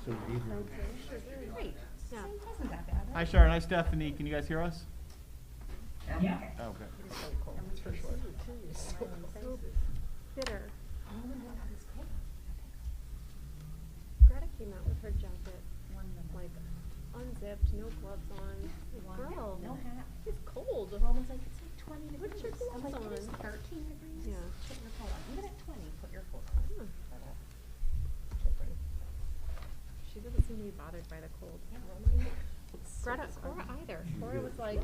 Great. Yeah. Isn't that bad? Hi Sharon, hi Stephanie, can you guys hear us? Yeah. Oh, okay. So bitter. Greta came out with her jacket, like unzipped, no gloves on. Like, girl, No hat. it's cold. Roman's like, it's like 20 degrees. Put your I'm gloves like, it is on. 13 degrees. Yeah. Put your coat on. Even at 20, put your coat on. Huh. She doesn't seem to be bothered by the cold. Greta, Cora either. Cora was like,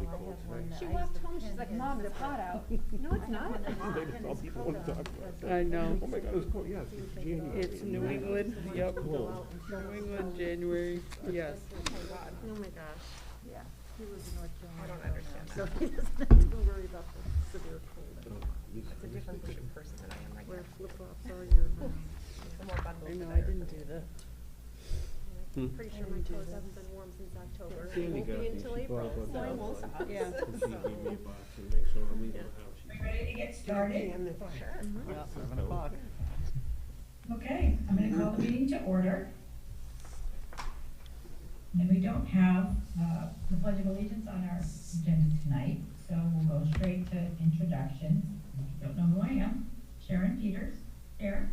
she walked home, she's like, Mom, it's hot out. No, it's not. I know. Oh my God, it's cold, yes, it's January. It's New England, yep. Cold. New England, January, yes. Oh my gosh. Yeah, he lives in North Carolina. I don't understand So that. he doesn't have to worry about the severe cold. It's a different person than I am right Wear now. flip-flops all year round. I'm more bundled I know, than I didn't do that. I'm pretty sure my toes haven't been warm since October. It Sandy won't got be these, until she April, bought so I them won't outside. stop. Yeah. So she gave me a box and make sure I'm leaving the house. We ready to get started? Sure. 7 o'clock. Okay, I'm gonna call the meeting to order. And we don't have, the Pledge of Allegiance on our agenda tonight, so we'll go straight to introductions. If you don't know who I am, Sharon Peters, Sharon,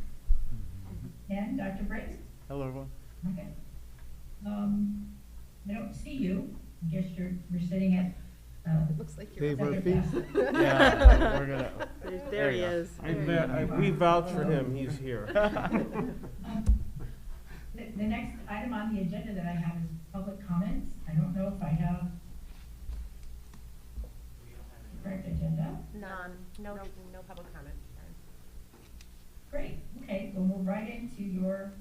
and Dr. Briggs. Hello everyone. Okay. I don't see you. I guess you're sitting at, Looks like you're. Dave Murphy? Yeah, we're gonna. There you he go. is. We vouch for him, he's here. The next item on the agenda that I have is public comments. I don't know if I have the correct agenda. None. No public comment. Great, okay, we'll move right into your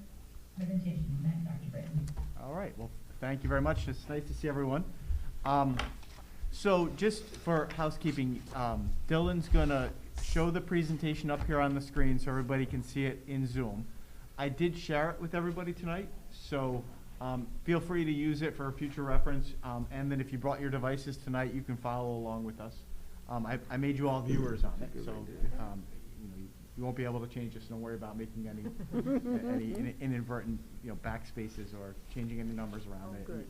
presentation, then, Dr. Britton. All right, well, thank you very much. It's nice to see everyone. So just for housekeeping, Dylan's gonna show the presentation up here on the screen so everybody can see it in Zoom. I did share it with everybody tonight, so feel free to use it for future reference. And then if you brought your devices tonight, you can follow along with us. I made you all viewers on it, so you won't be able to change this. Don't worry about making any inadvertent backspaces or changing any numbers around it. good.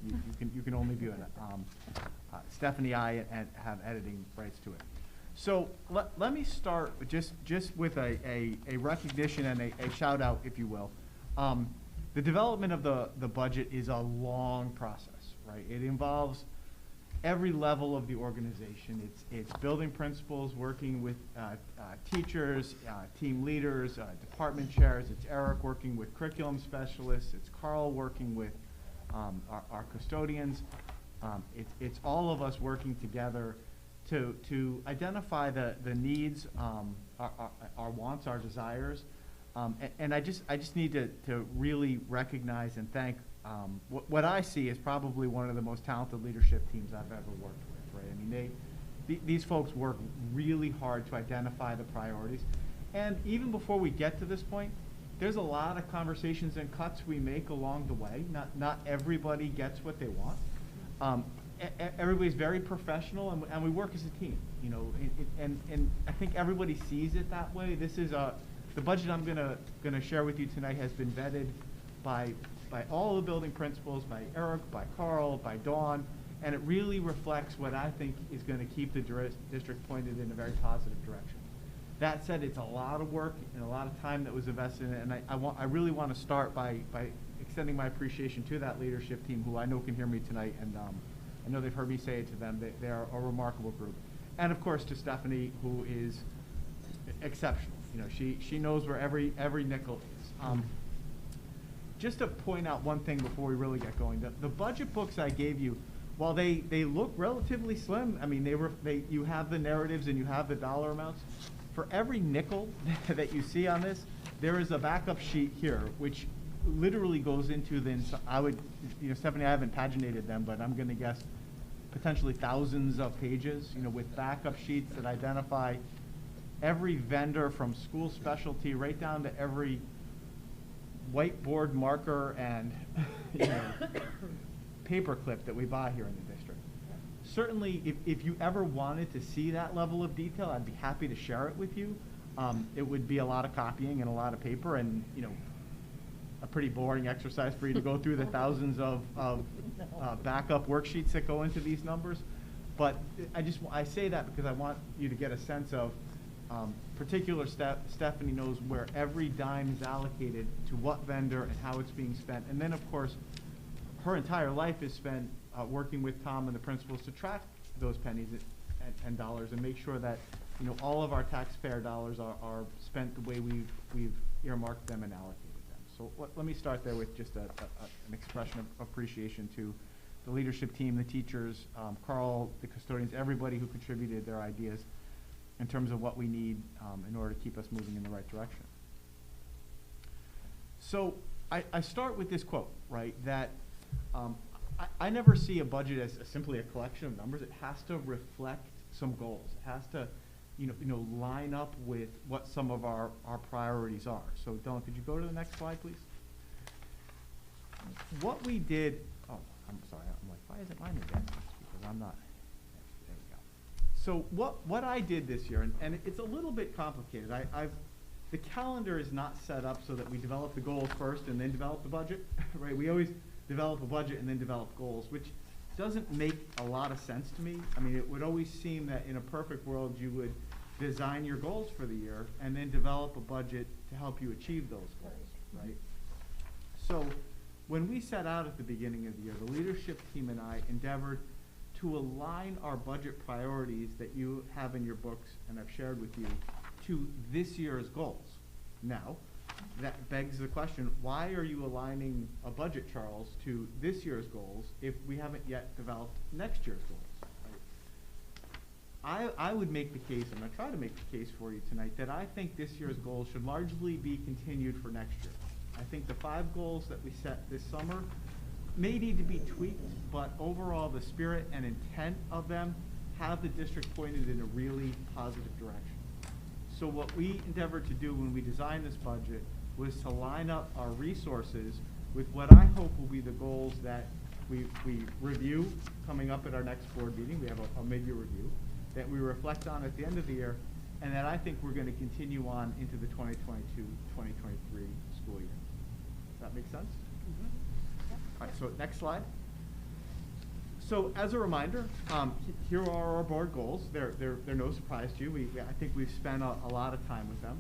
You can only view it. Stephanie and I have editing rights to it. So let me start just with a recognition and a shout out, if you will. The development of the budget is a long process, right? It involves every level of the organization. It's building principals, working with teachers, team leaders, department chairs. It's Eric working with curriculum specialists. It's Carl working with our custodians. It's all of us working together to identify the needs, our wants, our desires. And I just need to really recognize and thank what I see is probably one of the most talented leadership teams I've ever worked with, right? I mean, these folks work really hard to identify the priorities. And even before we get to this point, there's a lot of conversations and cuts we make along the way. Not everybody gets what they want. Everybody's very professional, and we work as a team, and I think everybody sees it that way. This is the budget I'm gonna share with you tonight has been vetted by all the building principals, by Eric, by Carl, by Dawn, and it really reflects what I think is going to keep the district pointed in a very positive direction. That said, it's a lot of work and a lot of time that was invested in it, and I really want to start by extending my appreciation to that leadership team, who I know can hear me tonight, and I know they've heard me say it to them. They are a remarkable group, and of course to Stephanie, who is exceptional. She knows where every nickel is. Just to point out one thing before we really get going, the budget books I gave you, while they look relatively slim, I mean you have the narratives and you have the dollar amounts. For every nickel that you see on this, there is a backup sheet here, which literally goes into Stephanie, I haven't paginated them, but I'm going to guess potentially thousands of pages, with backup sheets that identify every vendor from school specialty right down to every whiteboard marker and paper clip that we buy here in the district. Certainly, if you ever wanted to see that level of detail, I'd be happy to share it with you. It would be a lot of copying and a lot of paper, and a pretty boring exercise for you to go through the thousands of backup worksheets that go into these numbers. But I say that because I want you to get a sense of particular Stephanie knows where every dime is allocated to what vendor and how it's being spent. And then, of course, her entire life is spent working with Tom and the principals to track those pennies and dollars and make sure that, you know, all of our taxpayer dollars are spent the way we've earmarked them and allocated them. So let me start there with just an expression of appreciation to the leadership team, the teachers, Carl, the custodians, everybody who contributed their ideas in terms of what we need in order to keep us moving in the right direction. So I start with this quote, right, that I never see a budget as simply a collection of numbers. It has to reflect some goals. It has to, you know, line up with what some of our priorities are. So Dylan, could you go to the next slide, please? What we did, oh, I'm sorry, I'm like, why isn't mine again? Because I'm not, there we go. So what I did this year, and it's a little bit complicated. The calendar is not set up so that we develop the goals first and then develop the budget, right? We always develop a budget and then develop goals, which doesn't make a lot of sense to me. I mean, it would always seem that in a perfect world, you would design your goals for the year and then develop a budget to help you achieve those goals, right? So when we set out at the beginning of the year, the leadership team and I endeavored to align our budget priorities that you have in your books and I've shared with you to this year's goals. Now, that begs the question, why are you aligning a budget, Charles, to this year's goals if we haven't yet developed next year's goals? Right? I would make the case, I'm going to try to make the case for you tonight, that I think this year's goals should largely be continued for next year. I think the 5 goals that we set this summer may need to be tweaked, but overall the spirit and intent of them have the district pointed in a really positive direction. So what we endeavored to do when we designed this budget was to line up our resources with what I hope will be the goals that we review coming up at our next board meeting. We have a mid-year review that we reflect on at the end of the year, and that I think we're going to continue on into the 2022-2023 school year. Does that make sense? Mm-hmm. All right, so next slide. So as a reminder, here are our board goals. They're no surprise to you. I think we've spent a lot of time with them.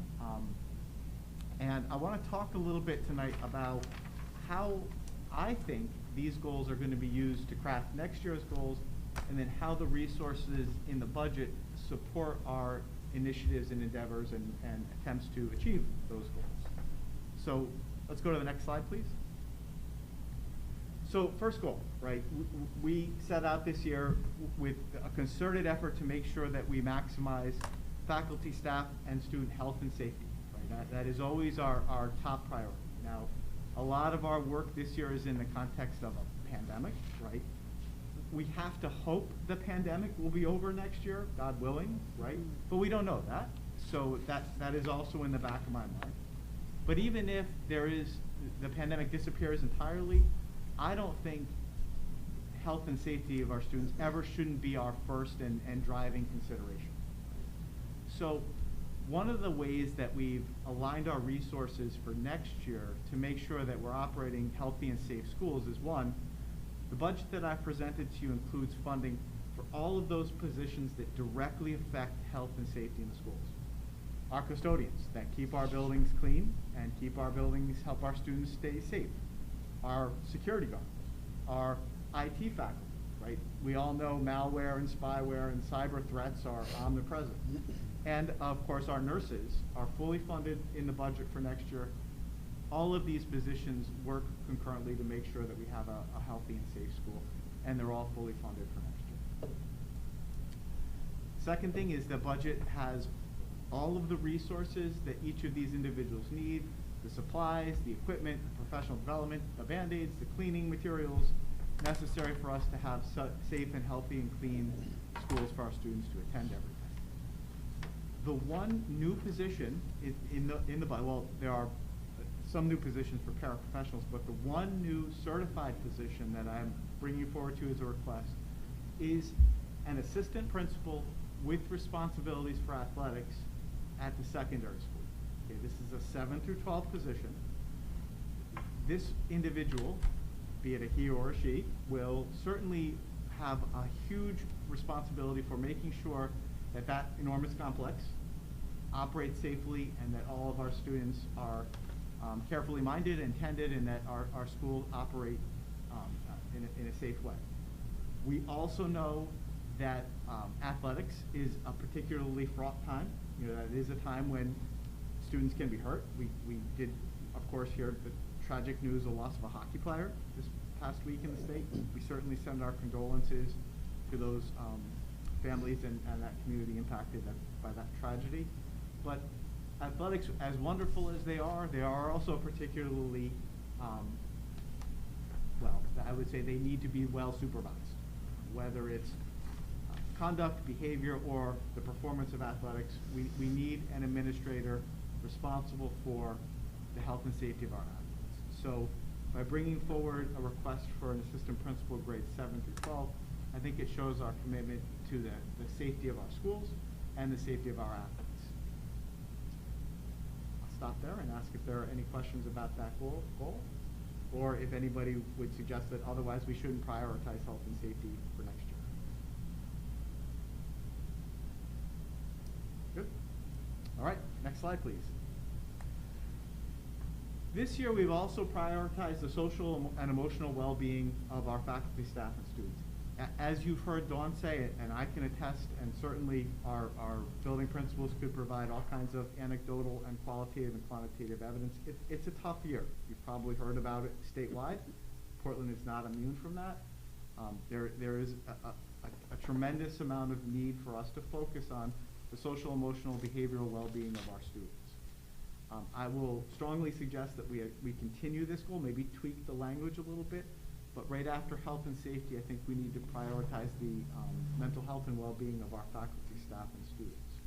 And I want to talk a little bit tonight about how I think these goals are going to be used to craft next year's goals, and then how the resources in the budget support our initiatives and endeavors and attempts to achieve those goals. So let's go to the next slide, please. So first goal, right? We set out this year with a concerted effort to make sure that we maximize faculty, staff, and student health and safety. Right? That is always our top priority. Now, a lot of our work this year is in the context of a pandemic, right? We have to hope the pandemic will be over next year, God willing, right? But we don't know that. So that is also in the back of my mind. But even if the pandemic disappears entirely, I don't think health and safety of our students ever shouldn't be our first and driving consideration. So one of the ways that we've aligned our resources for next year to make sure that we're operating healthy and safe schools is, one, the budget that I presented to you includes funding for all of those positions that directly affect health and safety in the schools. Our custodians that keep our buildings clean and help our students stay safe. Our security guards, our IT faculty, right? We all know malware and spyware and cyber threats are omnipresent. And of course, our nurses are fully funded in the budget for next year. All of these positions work concurrently to make sure that we have a healthy and safe school, and they're all fully funded for next year. Second thing is the budget has all of the resources that each of these individuals need: the supplies, the equipment, the professional development, the Band-Aids, the cleaning materials necessary for us to have safe and healthy and clean schools for our students to attend every day. The one new position in the budget, well, there are some new positions for paraprofessionals, but the one new certified position that I'm bringing forward to you as a request is an assistant principal with responsibilities for athletics at the secondary school. Okay, this is a 7 through 12 position. This individual, be it a he or a she, will certainly have a huge responsibility for making sure that that enormous complex operates safely and that all of our students are carefully minded and tended and that our schools operate in a safe way. We also know that athletics is a particularly fraught time. You know, that is a time when students can be hurt. We did, of course, hear the tragic news of the loss of a hockey player this past week in the state. We certainly send our condolences to those families and that community impacted by that tragedy. But athletics, as wonderful as they are also particularly, well, I would say they need to be well supervised, whether it's conduct, behavior, or the performance of athletics. We need an administrator responsible for the health and safety of our athletes. So by bringing forward a request for an assistant principal grades 7 through 12, I think it shows our commitment to the safety of our schools and the safety of our athletes. I'll stop there and ask if there are any questions about that goal, or if anybody would suggest that otherwise we shouldn't prioritize health and safety for next year. Good. All right, next slide, please. This year, we've also prioritized the social and emotional well-being of our faculty, staff, and students. As you've heard Dawn say it, and I can attest, and certainly our building principals could provide all kinds of anecdotal and qualitative and quantitative evidence. It's a tough year. You've probably heard about it statewide. Portland is not immune from that. There is a tremendous amount of need for us to focus on the social, emotional, behavioral well-being of our students. I will strongly suggest that we continue this goal, maybe tweak the language a little bit, but right after health and safety, I think we need to prioritize the mental health and well-being of our faculty, staff, and students.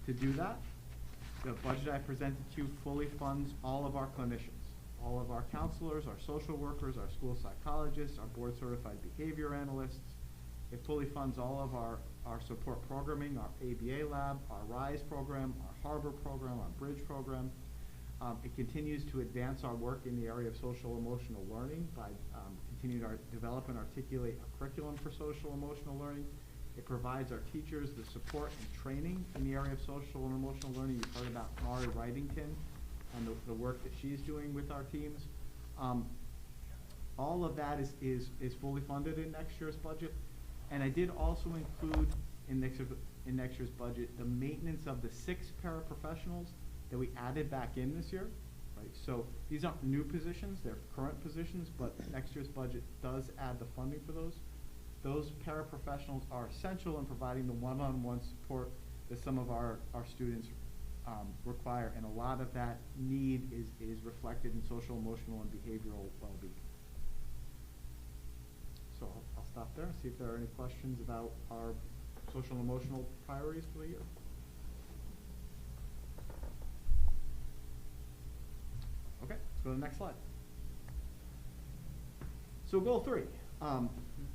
To do that, the budget I presented to you fully funds all of our clinicians, all of our counselors, our social workers, our school psychologists, our board-certified behavior analysts. It fully funds all of our support programming, our ABA lab, our RISE program, our Harbor program, our Bridge program. It continues to advance our work in the area of social emotional learning by continuing to develop and articulate a curriculum for social emotional learning. It provides our teachers the support and training in the area of social and emotional learning. You've heard about Mari Wrightington and the work that she's doing with our teams. All of that is fully funded in next year's budget. And I did also include in next year's budget the maintenance of the 6 paraprofessionals that we added back in this year, right? So these aren't new positions, they're current positions, but next year's budget does add the funding for those. Those paraprofessionals are essential in providing the one-on-one support that some of our students require, and a lot of that need is reflected in social, emotional, and behavioral well-being. So I'll stop there and see if there are any questions about our social and emotional priorities for the year. Okay, let's go to the next slide. So goal 3.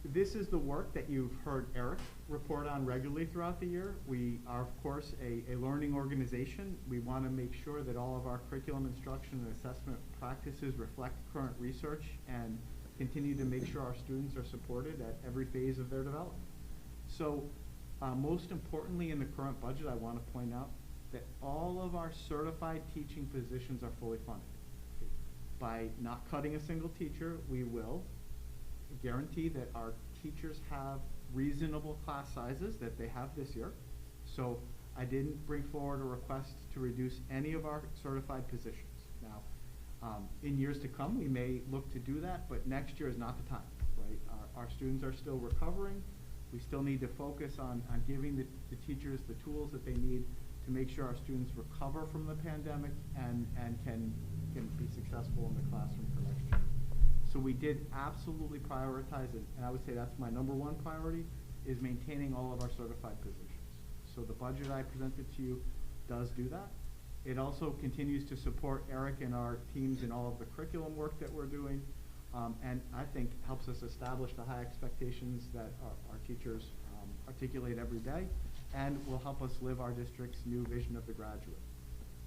This is the work that you've heard Eric report on regularly throughout the year. We are, of course, a learning organization. We want to make sure that all of our curriculum instruction and assessment practices reflect current research and continue to make sure our students are supported at every phase of their development. So most importantly in the current budget, I want to point out that all of our certified teaching positions are fully funded. By not cutting a single teacher, we will guarantee that our teachers have reasonable class sizes that they have this year. So I didn't bring forward a request to reduce any of our certified positions. Now, in years to come, we may look to do that, but next year is not the time, right? Our students are still recovering. We still need to focus on giving the teachers the tools that they need to make sure our students recover from the pandemic and can be successful in the classroom for next year. So we did absolutely prioritize it, and I would say that's my #1 priority, is maintaining all of our certified positions. So the budget I presented to you does do that. It also continues to support Eric and our teams in all of the curriculum work that we're doing, and I think helps us establish the high expectations that our teachers articulate every day, and will help us live our district's new vision of the graduate.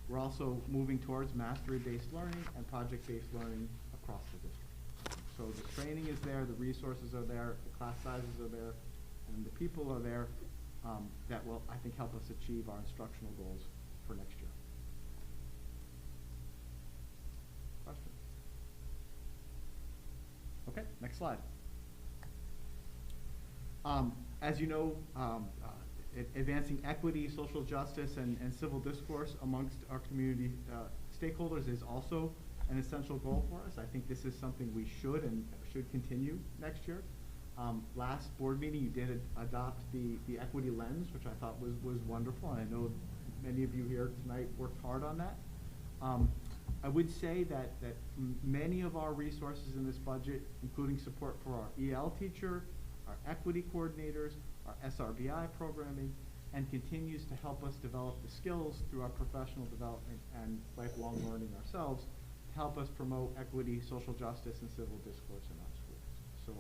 We're also moving towards mastery-based learning and project-based learning across the district. So the training is there, the resources are there, the class sizes are there, and the people are there that will, I think, help us achieve our instructional goals for next year. Questions? Okay, next slide. As you know, advancing equity, social justice, and civil discourse amongst our community stakeholders is also an essential goal for us. I think this is something we should continue next year. Last board meeting, you did adopt the equity lens, which I thought was wonderful, and I know many of you here tonight worked hard on that. I would say that many of our resources in this budget, including support for our EL teacher, our equity coordinators, our SRBI programming, and continues to help us develop the skills through our professional development and lifelong learning ourselves to help us promote equity, social justice, and civil discourse in our schools. So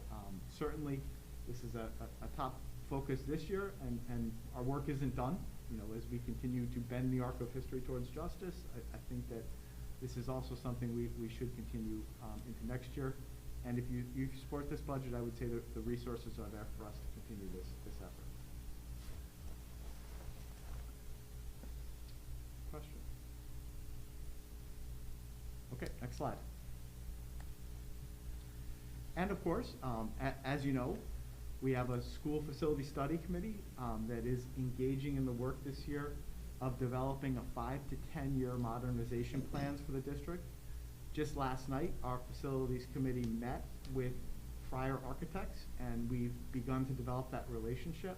certainly this is a top focus this year, and our work isn't done. You know, as we continue to bend the arc of history towards justice, I think that this is also something we should continue into next year. And if you support this budget, I would say that the resources are there for us to continue this effort. Question? Okay, next slide. And of course, as you know, we have a school facility study committee that is engaging in the work this year of developing a 5 to 10 year modernization plans for the district. Just last night, our facilities committee met with Fryer Architects, and we've begun to develop that relationship.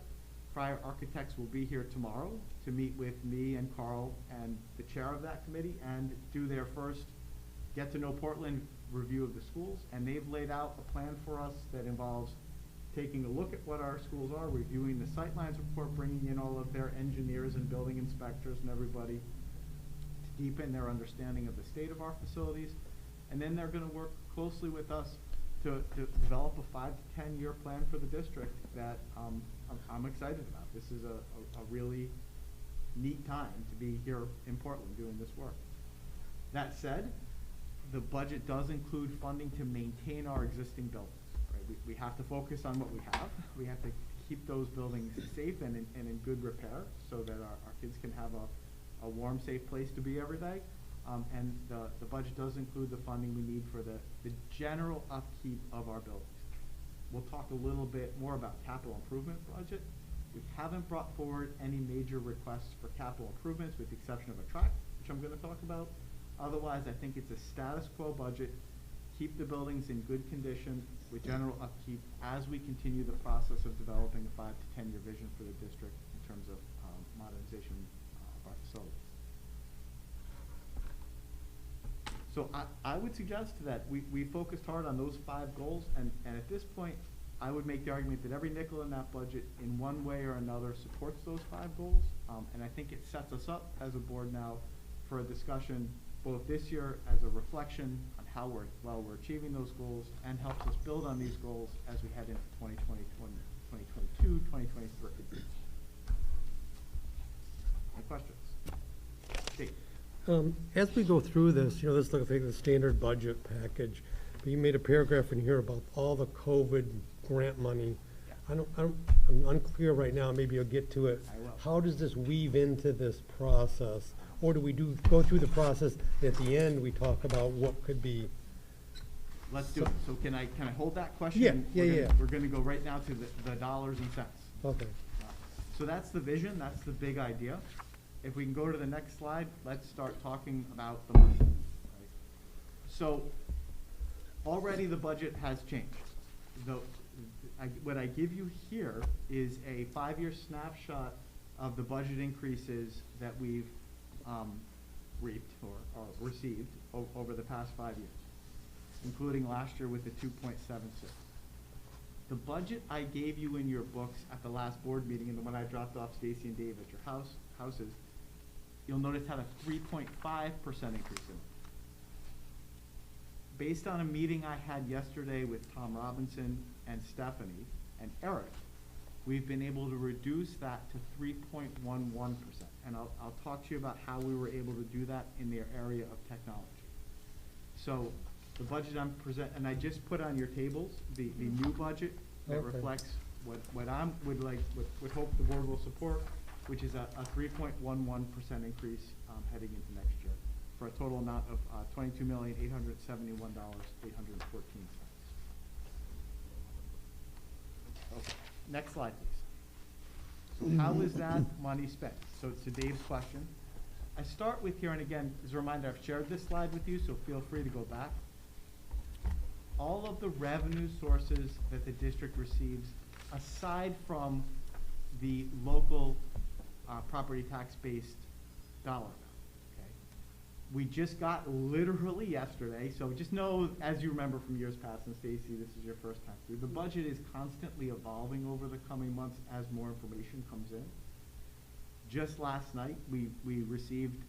Fryer Architects will be here tomorrow to meet with me and Carl and the chair of that committee and do their first Get to Know Portland review of the schools. And they've laid out a plan for us that involves taking a look at what our schools are, reviewing the sightlines report, bringing in all of their engineers and building inspectors and everybody to deepen their understanding of the state of our facilities. And then they're going to work closely with us to develop a 5 to 10 year plan for the district that I'm excited about. This is a really neat time to be here in Portland doing this work. That said, the budget does include funding to maintain our existing buildings. Right? We have to focus on what we have. We have to keep those buildings safe and in good repair so that our kids can have a warm, safe place to be every day. And the budget does include the funding we need for the general upkeep of our buildings. We'll talk a little bit more about capital improvement budget. We haven't brought forward any major requests for capital improvements with the exception of a track, which I'm going to talk about. Otherwise, I think it's a status quo budget. Keep the buildings in good condition with general upkeep as we continue the process of developing a 5 to 10 year vision for the district in terms of modernization of our facilities. So I would suggest that we focused hard on those 5 goals, and at this point, I would make the argument that every nickel in that budget in one way or another supports those 5 goals, and I think it sets us up as a board now for a discussion both this year as a reflection on how well we're achieving those goals and helps us build on these goals as we head into 2020, 2022, 2023. Any questions? Dave. As we go through this, this looks like the standard budget package, but you made a paragraph in here about all the COVID grant money. Yeah. I'm unclear right now, maybe you'll get to it. I will. How does this weave into this process? Or do we go through the process, and at the end, we talk about what could be? Let's do it. So can I hold that question? Yeah. We're gonna go right now to the dollars and cents. Okay. So that's the vision, that's the big idea. If we can go to the next slide, let's start talking about the money. Right? So already the budget has changed. What I give you here is a 5-year snapshot of the budget increases that we've reaped or received over the past 5 years, including last year with the 2.76. The budget I gave you in your books at the last board meeting and the one I dropped off Stacy and Dave at your houses, you'll notice had a 3.5% increase in it. Based on a meeting I had yesterday with Tom Robinson and Stephanie and Eric, we've been able to reduce that to 3.11%. And I'll talk to you about how we were able to do that in the area of technology. So The budget I'm and I just put on your tables, the new budget that Okay. reflects what I'm, would hope the board will support, which is a 3.11% increase, heading into next year, for a total amount of, $22,871,814. Okay, next slide, please. So how is that money spent? So to Dave's question, I start with here, and again, as a reminder, I've shared this slide with you, so feel free to go back. All of the revenue sources that the district receives, aside from the local property tax-based dollar amount, okay? We just got literally yesterday, so just know, as you remember from years past, and Stacy, this is your first time through, the budget is constantly evolving over the coming months as more information comes in. Just last night, we received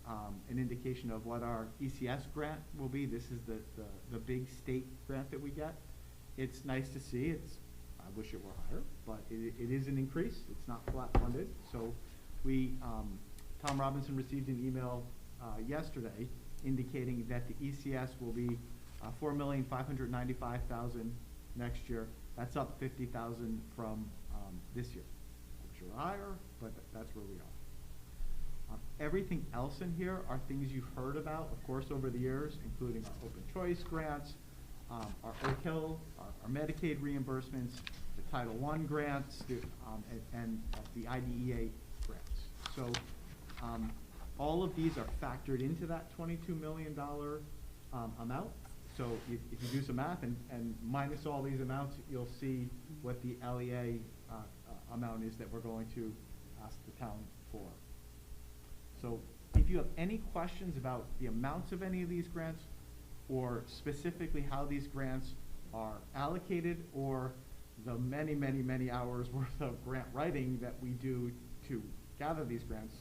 an indication of what our ECS grant will be. This is the big state grant that we get. It's nice to see. I wish it were higher, but it is an increase. It's not flat funded. So Tom Robinson received an email yesterday indicating that the ECS will be $4,595,000 next year. That's up $50,000 from this year. I'm sure higher, but that's where we are. Everything else in here are things you've heard about, of course, over the years, including our open choice grants, our Oak Hill, our Medicaid reimbursements, the Title I grants, and the IDEA grants. So all of these are factored into that $22 million amount. So if you do some math and minus all these amounts, you'll see what the LEA amount is that we're going to ask the town for. So if you have any questions about the amounts of any of these grants, or specifically how these grants are allocated, or the many, many, many hours worth of grant writing that we do to gather these grants,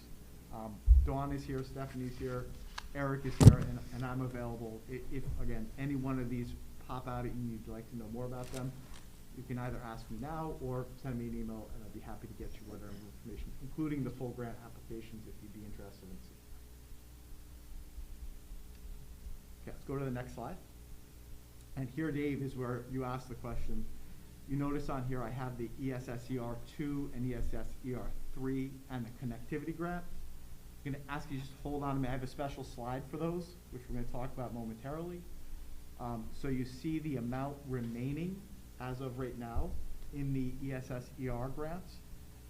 Dawn is here, Stephanie's here, Eric is here, and I'm available. If, again, any one of these pop out at you and you'd like to know more about them, you can either ask me now or send me an email, and I'd be happy to get you whatever information, including the full grant applications if you'd be interested in seeing. Okay, let's go to the next slide. And here, Dave, is where you asked the question. You notice on here I have the ESSER2 and ESSER3 and the connectivity grant. I'm going to ask you just hold on a minute. I have a special slide for those, which we're going to talk about momentarily. So you see the amount remaining as of right now in the ESSER grants.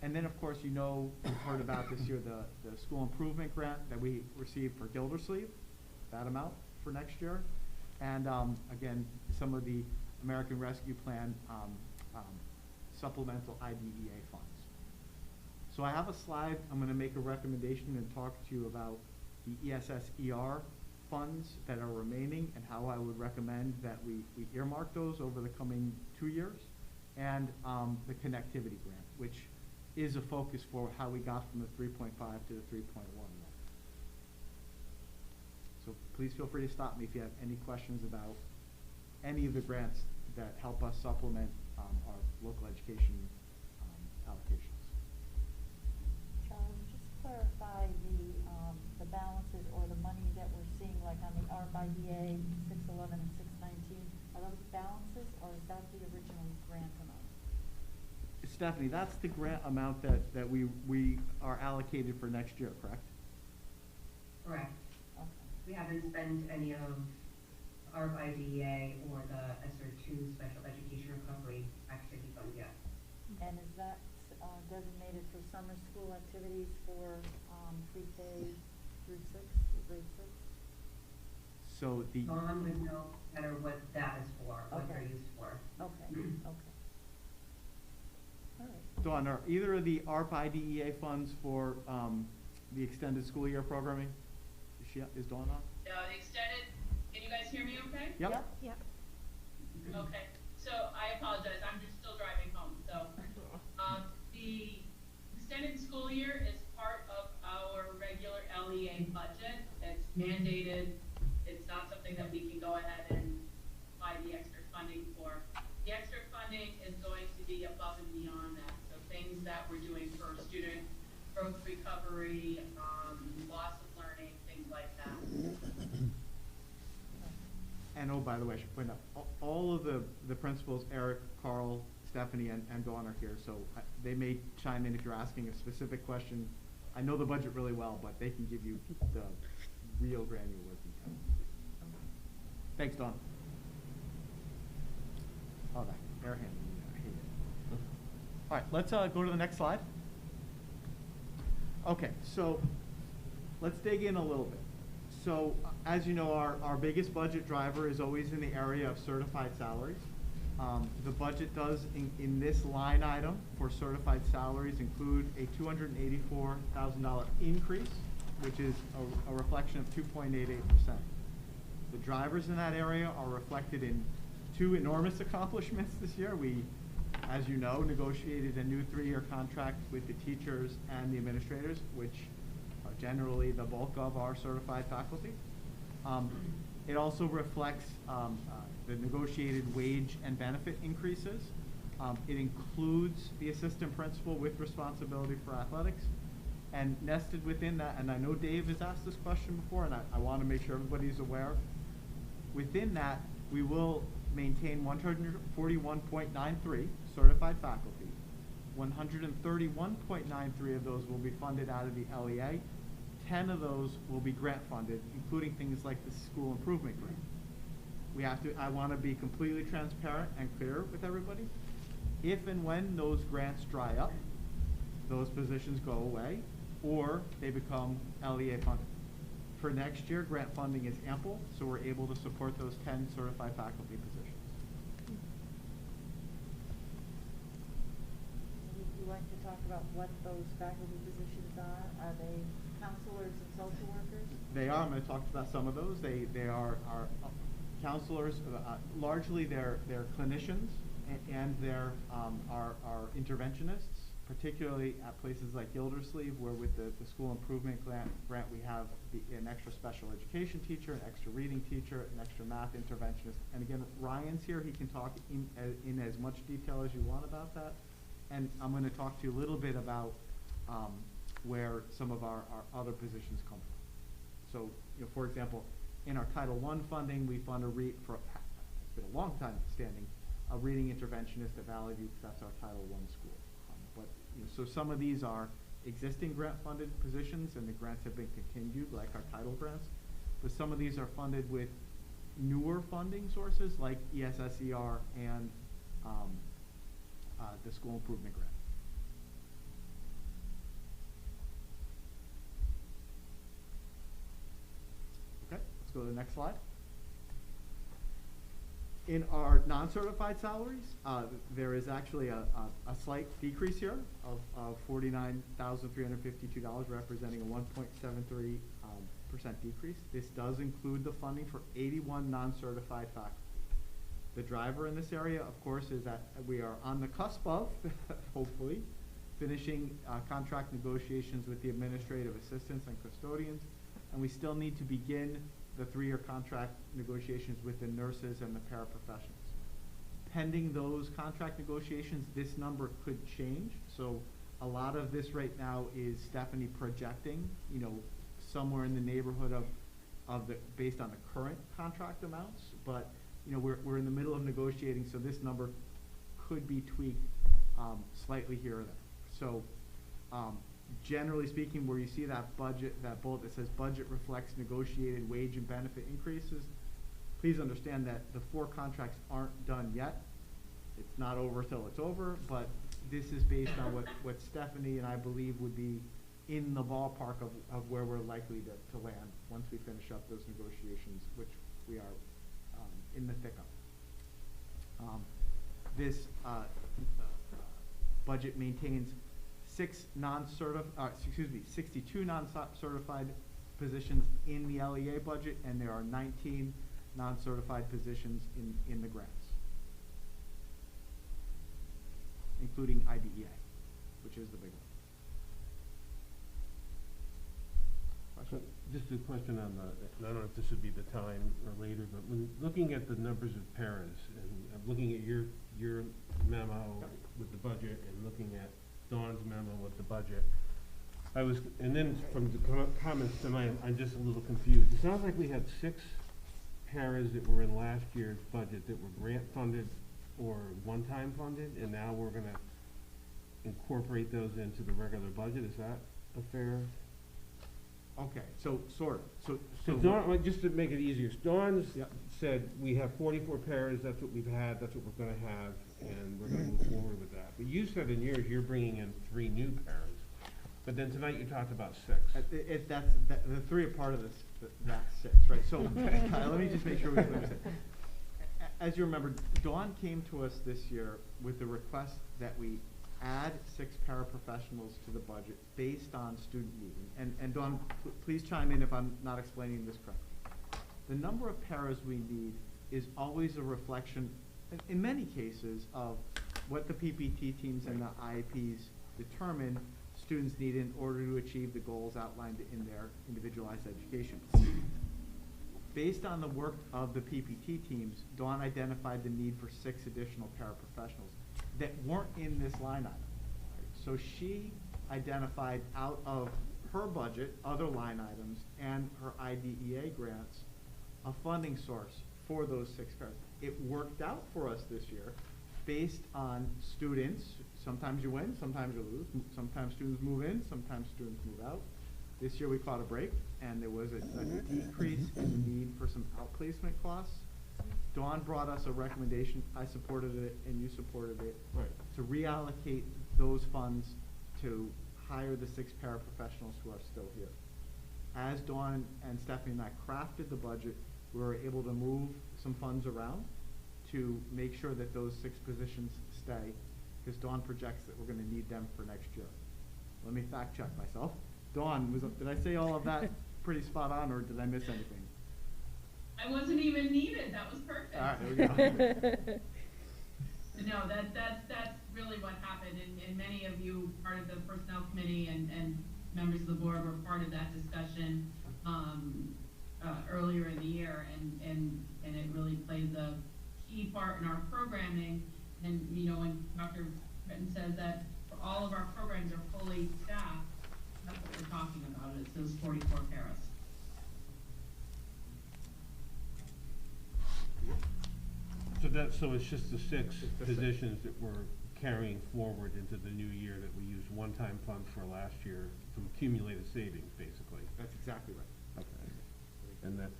And then, of course, you know, you've heard about this year, the school improvement grant that we received for Gildersleeve, that amount for next year. And again, some of the American Rescue Plan supplemental IDEA funds. So I have a slide. I'm going to make a recommendation and talk to you about the ESSER funds that are remaining and how I would recommend that we earmark those over the coming 2 years, and the connectivity grant, which is a focus for how we got from the 3.5 to the 3.1. So please feel free to stop me if you have any questions about any of the grants that help us supplement our local education allocations. Charlie, just clarify the balances or the money that we're seeing, like on the ARP-IDA 611 and 619. Are those balances, or is that the original grant amount? Stephanie, that's the grant amount that we are allocated for next year, correct? Correct. Okay. We haven't spent any of ARP-IDEA or the ESSER2 Special Education Recovery Activity Fund yet. And is that designated for summer school activities for pre-K through 6, grade 6? So the Dawn would know better what that is for, what Okay. they're used for. Okay, okay. All right. Dawn, are either of the ARP IDEA funds for the extended school year programming? Is Dawn on? The extended, can you guys hear me okay? Yep. Yep. Okay, so I apologize, I'm just still driving home, so. The extended school year is part of our regular LEA budget. It's mandated. It's not something that we can go ahead and buy the extra funding for. The extra funding is going to be above and beyond that. So things that we're doing for student growth recovery, loss of learning, things like that. And oh, by the way, I should point out, all of the principals, Eric, Carl, Stephanie, and Dawn are here, so they may chime in if you're asking a specific question. I know the budget really well, but they can give you the real granular detail. Thanks, Dawn. Oh, that air hand, I hate it. All right, let's go to the next slide. Okay, so let's dig in a little bit. So, as you know, our biggest budget driver is always in the area of certified salaries. The budget does, in this line item for certified salaries, include a $284,000 increase, which is a reflection of 2.88%. The drivers in that area are reflected in two enormous accomplishments this year. We, as you know, negotiated a new 3-year contract with the teachers and the administrators, which are generally the bulk of our certified faculty. It also reflects the negotiated wage and benefit increases. It includes the assistant principal with responsibility for athletics. And nested within that, and I know Dave has asked this question before, and I want to make sure everybody's aware. Within that, we will maintain 141.93 certified faculty. 131.93 of those will be funded out of the LEA. 10 of those will be grant funded, including things like the school improvement grant. I want to be completely transparent and clear with everybody. If and when those grants dry up, those positions go away, or they become LEA funded. For next year, grant funding is ample, so we're able to support those 10 certified faculty positions. Would you like to talk about what those faculty positions are? Are they counselors and social workers? They are. I'm going to talk about some of those. They are counselors. Largely, they're clinicians, and they're are interventionists, particularly at places like Gildersleeve, where with the school improvement grant we have an extra special education teacher, an extra reading teacher, an extra math interventionist. And again, Ryan's here. He can talk in as much detail as you want about that. And I'm going to talk to you a little bit about where some of our other positions come from. So, for example, in our Title I funding, we fund it's been a long time standing, a reading interventionist at Valley View, because that's our Title I school. So some of these are existing grant-funded positions, and the grants have been continued, like our title grants. But some of these are funded with newer funding sources, like ESSER and the school improvement grant. Okay, let's go to the next slide. In our non-certified salaries, there is actually a slight decrease here of $49,352, representing a 1.73% decrease. This does include the funding for 81 non-certified faculty. The driver in this area, of course, is that we are on the cusp of, hopefully, finishing contract negotiations with the administrative assistants and custodians, and we still need to begin the 3-year contract negotiations with the nurses and the paraprofessionals. Pending those contract negotiations, this number could change. So a lot of this right now is Stephanie projecting, somewhere in the neighborhood of based on the current contract amounts. But we're in the middle of negotiating, so this number could be tweaked slightly here or there. So generally speaking, where you see that budget, that bullet that says budget reflects negotiated wage and benefit increases, please understand that the 4 contracts aren't done yet. It's not over till it's over, but this is based on what Stephanie and I believe would be in the ballpark of where we're likely to land once we finish up those negotiations, which we are in the thick of. This budget maintains 62 non-certified positions in the LEA budget, and there are 19 non-certified positions in the grants, including IDEA, which is the big one. So just a question on the, I don't know if this would be the time or later, but when looking at the numbers of paras, and I'm looking at your memo with the budget and looking at Dawn's memo with the budget, and then from the comments tonight, I'm just a little confused. It sounds like we had 6 paras that were in last year's budget that were grant funded or one-time funded, and now we're gonna incorporate those into the regular budget, is that a fair? Okay, so, sort of, So so. Dawn, well, just to make it easier, Dawn's Yep. said, we have 44 paras, that's what we've had, that's what we're gonna have, and we're gonna move forward with that. But you said in yours, you're bringing in 3 new paras, but then tonight you talked about 6. The 3 are part of this, that 6, right? So, Kyle, let me just make sure we understand. As you remember, Dawn came to us this year with the request that we add 6 paraprofessionals to the budget based on student need. And Dawn, please chime in if I'm not explaining this correctly. The number of paras we need is always a reflection, in many cases, of what the PPT teams and the IEPs determine students need in order to achieve the goals outlined in their individualized education. Based on the work of the PPT teams, Dawn identified the need for 6 additional paraprofessionals that weren't in this line item. So she identified out of her budget, other line items, and her IDEA grants, a funding source for those 6 paras. It worked out for us this year based on students. Sometimes you win, sometimes you lose. Sometimes students move in, sometimes students move out. This year we caught a break, and there was a decrease in the need for some outplacement costs. Dawn brought us a recommendation, I supported it, and you supported it, Right. to reallocate those funds to hire the 6 paraprofessionals who are still here. As Dawn and Stephanie and I crafted the budget, we were able to move some funds around to make sure that those 6 positions stay, because Dawn projects that we're gonna need them for next year. Let me fact check myself. Dawn, did I say all of that pretty spot on, or did I miss anything? I wasn't even needed, that was perfect. All right, there we go. No, that's really what happened, and many of you, part of the personnel committee and members of the board were part of that discussion, earlier in the year, and it really plays a key part in our programming. And, you know, when Dr. Britton says that for all of our programs are fully staffed, that's what we're talking about, it's those 44 paras. So it's just the 6 positions that we're carrying forward into the new year that we used one-time funds for last year from accumulated savings, basically. That's exactly right. And then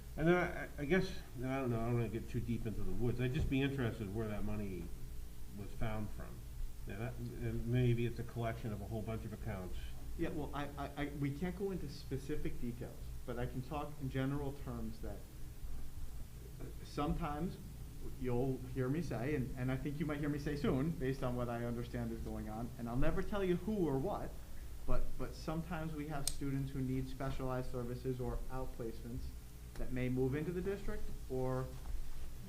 I guess, I don't know, I don't wanna get too deep into the woods, I'd just be interested where that money was found from. And maybe it's a collection of a whole bunch of accounts. Yeah, well, we can't go into specific details, but I can talk in general terms that sometimes you'll hear me say, and I think you might hear me say soon, based on what I understand is going on, and I'll never tell you who or what, but sometimes we have students who need specialized services or outplacements that may move into the district or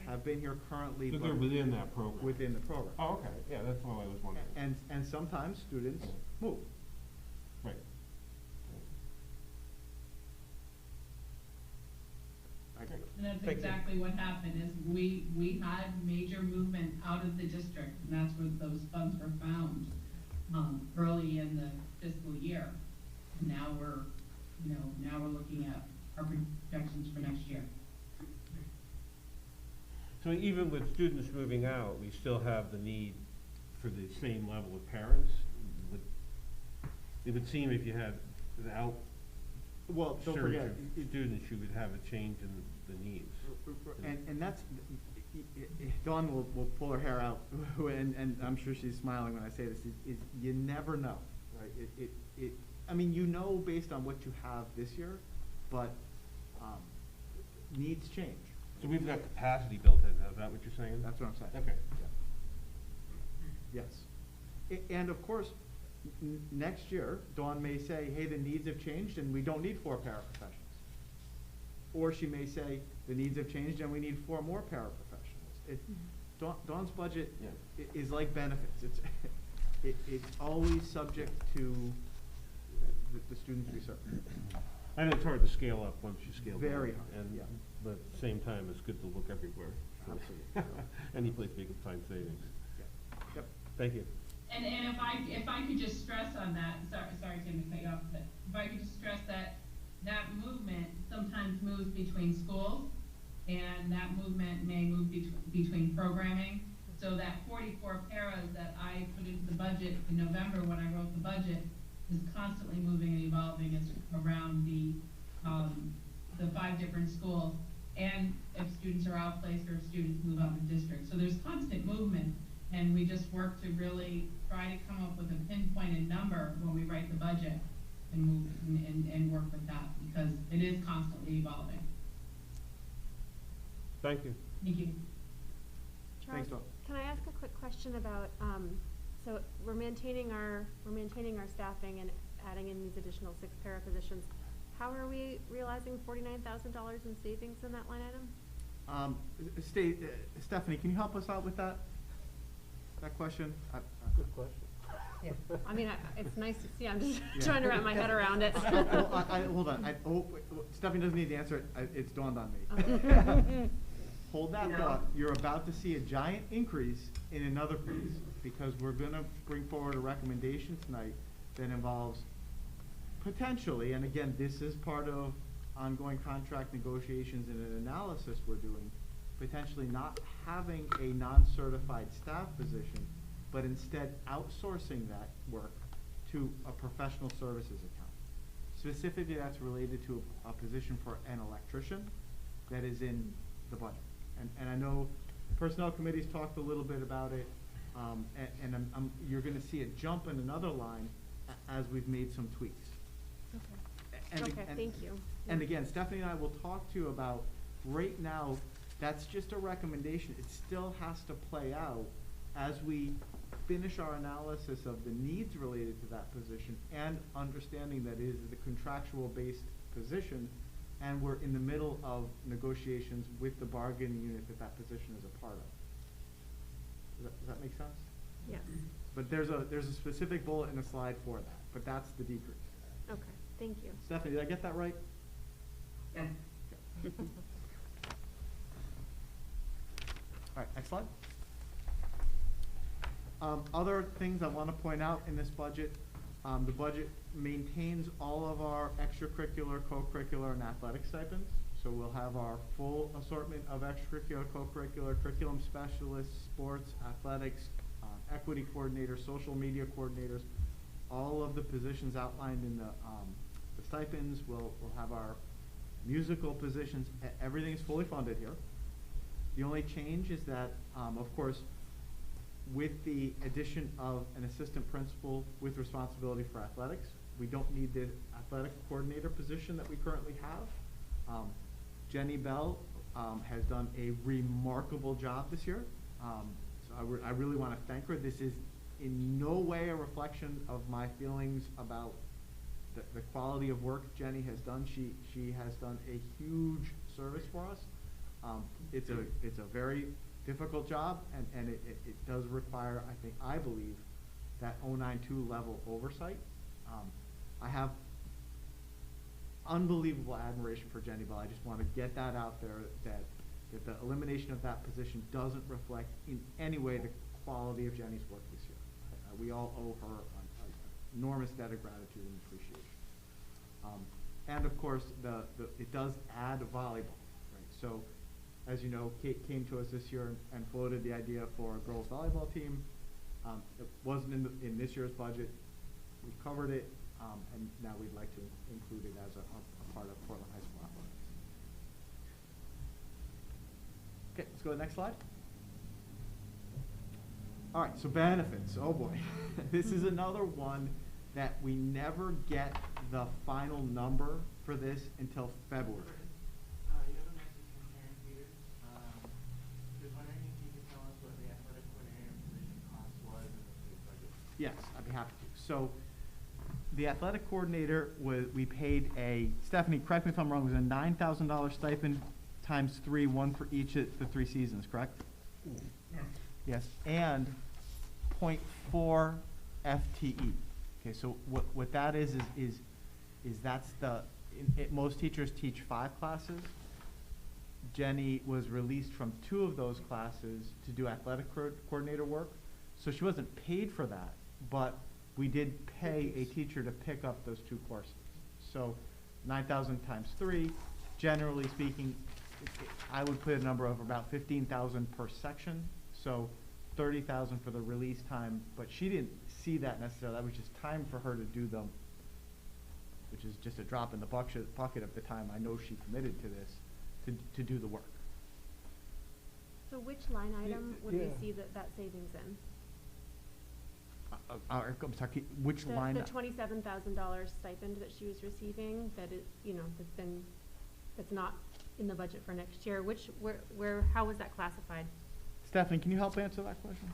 have been here currently. So but they're within that program? Within the program. Oh, okay, yeah, that's what I was wondering. And sometimes students move. Right. And that's Thank you. exactly what happened, is we had major movement out of the district, and that's where those funds were found, early in the fiscal year. And now we're looking at our projections for next year. So even with students moving out, we still have the need for the same level of parents? It would seem if you had without Well, don't surge forget, of students, you would have a change in the needs. and that's, Dawn will pull her hair out, and I'm sure she's smiling when I say this, is you never know, right? I mean, you know based on what you have this year, but, needs change. So we've got capacity built in, is that what you're saying? That's what I'm saying. Okay. Yes. And of course, next year, Dawn may say, hey, the needs have changed and we don't need 4 paraprofessionals. Or she may say, the needs have changed and we need 4 more paraprofessionals. Dawn's budget is like benefits. It's always subject to the students we serve. I know it's hard to scale up once you scale down. Very hard, And, yeah. but at the same time, it's good to look everywhere. Absolutely. Any place we can find savings. Yep. Thank you. And if I could just stress on that, sorry Tim to cut you off, but if I could just stress that movement sometimes moves between schools, and that movement may move between programming. So that 44 paras that I put into the budget in November when I wrote the budget is constantly moving and evolving around the 5 different schools, and if students are outplaced or if students move out of the district. So there's constant movement, and we just work to really try to come up with a pinpointed number when we write the budget and move and work with that, because it is constantly evolving. Thank you. Thank you. Charles, Thanks, Dawn. can I ask a quick question about, so we're maintaining our staffing and adding in these additional 6 para positions. How are we realizing $49,000 in savings in that line item? Stephanie, can you help us out with that question? Good question. I mean, it's nice to see, I'm just trying to wrap my head around it. Hold on, Stephanie doesn't need to answer it, it's dawned on me. Okay. Hold that thought, you're about to see a giant increase in another piece, because we're gonna bring forward a recommendation tonight that involves potentially, and again, this is part of ongoing contract negotiations and an analysis we're doing, potentially not having a non-certified staff position, but instead outsourcing that work to a professional services account. Specifically, that's related to a position for an electrician that is in the budget. And I know Personnel Committee's talked a little bit about it, and you're gonna see it jump in another line as we've made some tweaks. Okay, thank you. And again, Stephanie and I will talk to you about, right now, that's just a recommendation. It still has to play out as we finish our analysis of the needs related to that position and understanding that it is the contractual-based position, and we're in the middle of negotiations with the bargaining unit that position is a part of. Does that make sense? Yes. But there's a specific bullet in the slide for that, but that's the decrease. Okay, thank you. Stephanie, did I get that right? Yes. All right, next slide. Other things I want to point out in this budget, the budget maintains all of our extracurricular, co-curricular, and athletic stipends. So we'll have our full assortment of extracurricular, co-curricular, curriculum specialists, sports, athletics, equity coordinators, social media coordinators, all of the positions outlined in the stipends. We'll have our musical positions. Everything's fully funded here. The only change is that, of course, with the addition of an assistant principal with responsibility for athletics, we don't need the athletic coordinator position that we currently have. Jenny Bell has done a remarkable job this year. So I really want to thank her. This is in no way a reflection of my feelings about the quality of work Jenny has done. She has done a huge service for us. It's a very difficult job, and it does require, I believe, that 092 level oversight. I have unbelievable admiration for Jenny Bell. I just want to get that out there, that the elimination of that position doesn't reflect in any way the quality of Jenny's work this year. We all owe her an enormous debt of gratitude and appreciation. And of course, it does add volleyball, right? So, as you know, Kate came to us this year and floated the idea for a girls volleyball team. It wasn't in this year's budget. We covered it, and now we'd like to include it as a part of Portland High School athletics. Okay, let's go to the next slide. All right, so benefits. Oh boy, this is another one that we never get the final number for this until February. You have a message from Karen Peters. She was wondering if you could tell us what the athletic coordinator position cost was in the food budget. Yes, I'd be happy to. So the athletic coordinator we paid Stephanie, correct me if I'm wrong, was a $9,000 stipend times 3, one for each of the 3 seasons, correct? Yes. Yes, and 0.4 FTE. Okay, so what that is that's most teachers teach 5 classes. Jenny was released from 2 of those classes to do athletic coordinator work. So she wasn't paid for that, but we did pay a teacher to pick up those 2 courses. So 9,000 times 3, generally speaking, I would put a number of about 15,000 per section, so 30,000 for the release time, but she didn't see that necessarily. That was just time for her to do them, which is just a drop in the bucket of the time I know she committed to this, to do the work. So which line item would we Yeah. see that savings in? I'm sorry, which line? The $27,000 stipend that she was receiving, that is, you know, that's not in the budget for next year, how was that classified? Stephanie, can you help answer that question?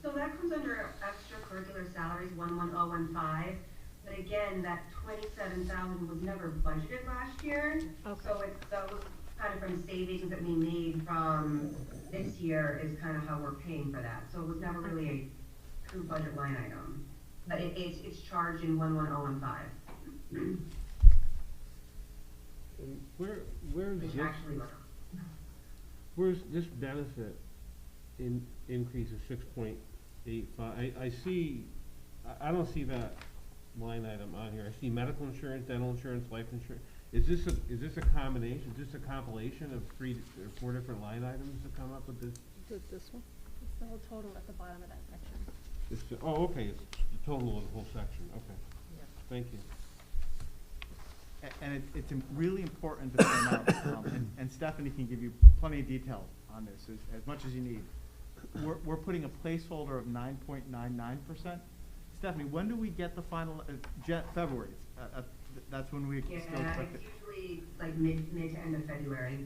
So that comes under extracurricular salaries, 11015, but again, that 27,000 was never budgeted last year. Okay. So that was kind of from savings that we made from this year is kind of how we're paying for that. So it was never really a true budget line item, but it's charged in 11015. And where's Which this, actually, where's this benefit increase of 6.85? I see, I don't see that line item on here. I see medical insurance, dental insurance, life insurance. Is this a combination, is this a compilation of 3 or 4 different line items that come up with this? Is it this one? It's the whole total at the bottom of that section. Oh, okay, it's the total of the whole section, okay. Thank you. And it's really important to point out, and Stephanie can give you plenty of detail on this, as much as you need. We're putting a placeholder of 9.99%. Stephanie, when do we get the final, February? That's when we still expect it. it's usually like mid to end of February.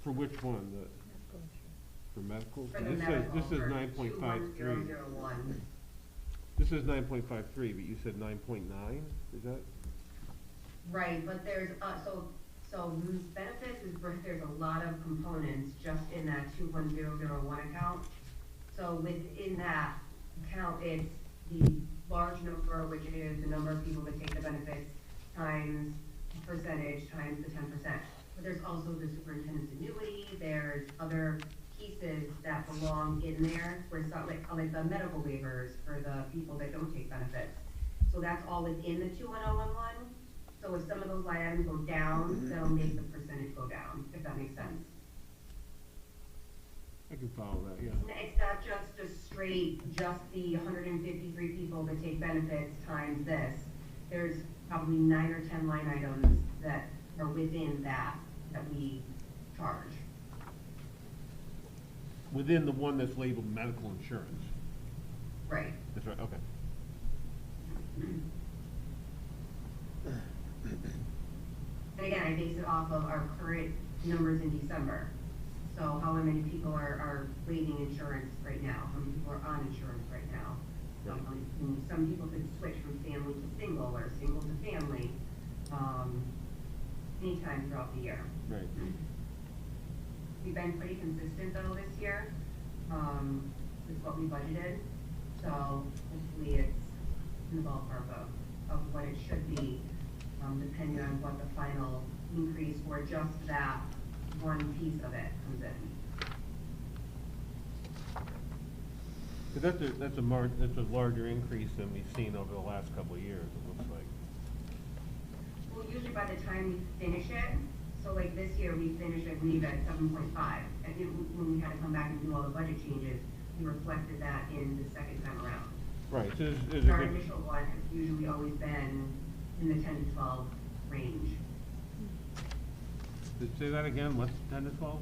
For which one? For medical? For the This medical, says for 9.53. 21001. This is 9.53, but you said 9.9, is that? Right, but there's, so benefits is, there's a lot of components just in that 21001 account. So within that account, it's the large number, which is the number of people that take the benefits, times percentage, times the 10%. But there's also the superintendent's annuity, there's other pieces that belong in there, where some, like the medical waivers for the people that don't take benefits. So that's all within the 21011. So if some of those line items go down, that'll make the percentage go down, if that makes sense. I can follow that, yeah. It's not just a straight, just the 153 people that take benefits times this. There's probably 9 or 10 line items that are within that we charge. Within the one that's labeled medical insurance. Right. That's right, okay. And again, I base it off of our current numbers in December. So how many people are waiving insurance right now? How many people are on insurance right now? Some people could switch from family to single or single to family, anytime throughout the year. Right. We've been pretty consistent though this year, with what we budgeted. So hopefully it's in the ballpark of what it should be, depending on what the final increase or just that one piece of it comes in. But that's a larger increase than we've seen over the last couple of years, it looks like. Well, usually by the time we finish it, so like this year we finished, I believe, at 7.5. And when we had to come back and do all the budget changes, we reflected that in the second time around. Right, so is Our initial one has usually always been in the 10 to 12 range. say that again, what's 10 to 12?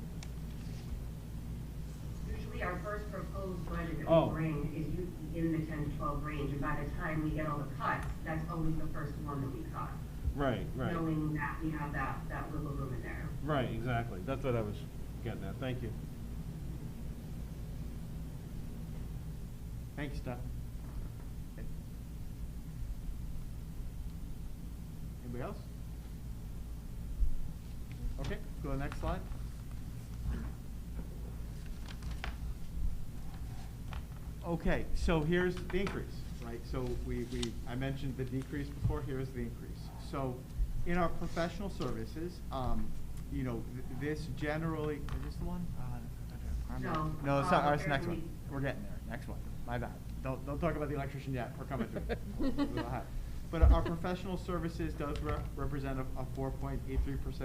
Usually our first proposed budget that Oh. we bring is usually in the 10 to 12 range, and by the time we get all the cuts, that's always the first one that we cut. Right, right. Knowing that we have that wiggle room in there. Right, exactly. That's what I was getting at. Thank you. Thank you, Steph. Anybody else? Okay, go to the next slide. Okay, so here's the increase, right? So I mentioned the decrease before, here's the increase. So in our professional services, you know, this generally, is this the one? No. No, it's not, Oh, it's the next there's one. We're getting there, next one. My bad. Don't talk about the electrician yet, we're coming to it. But our professional services does represent a 4.83%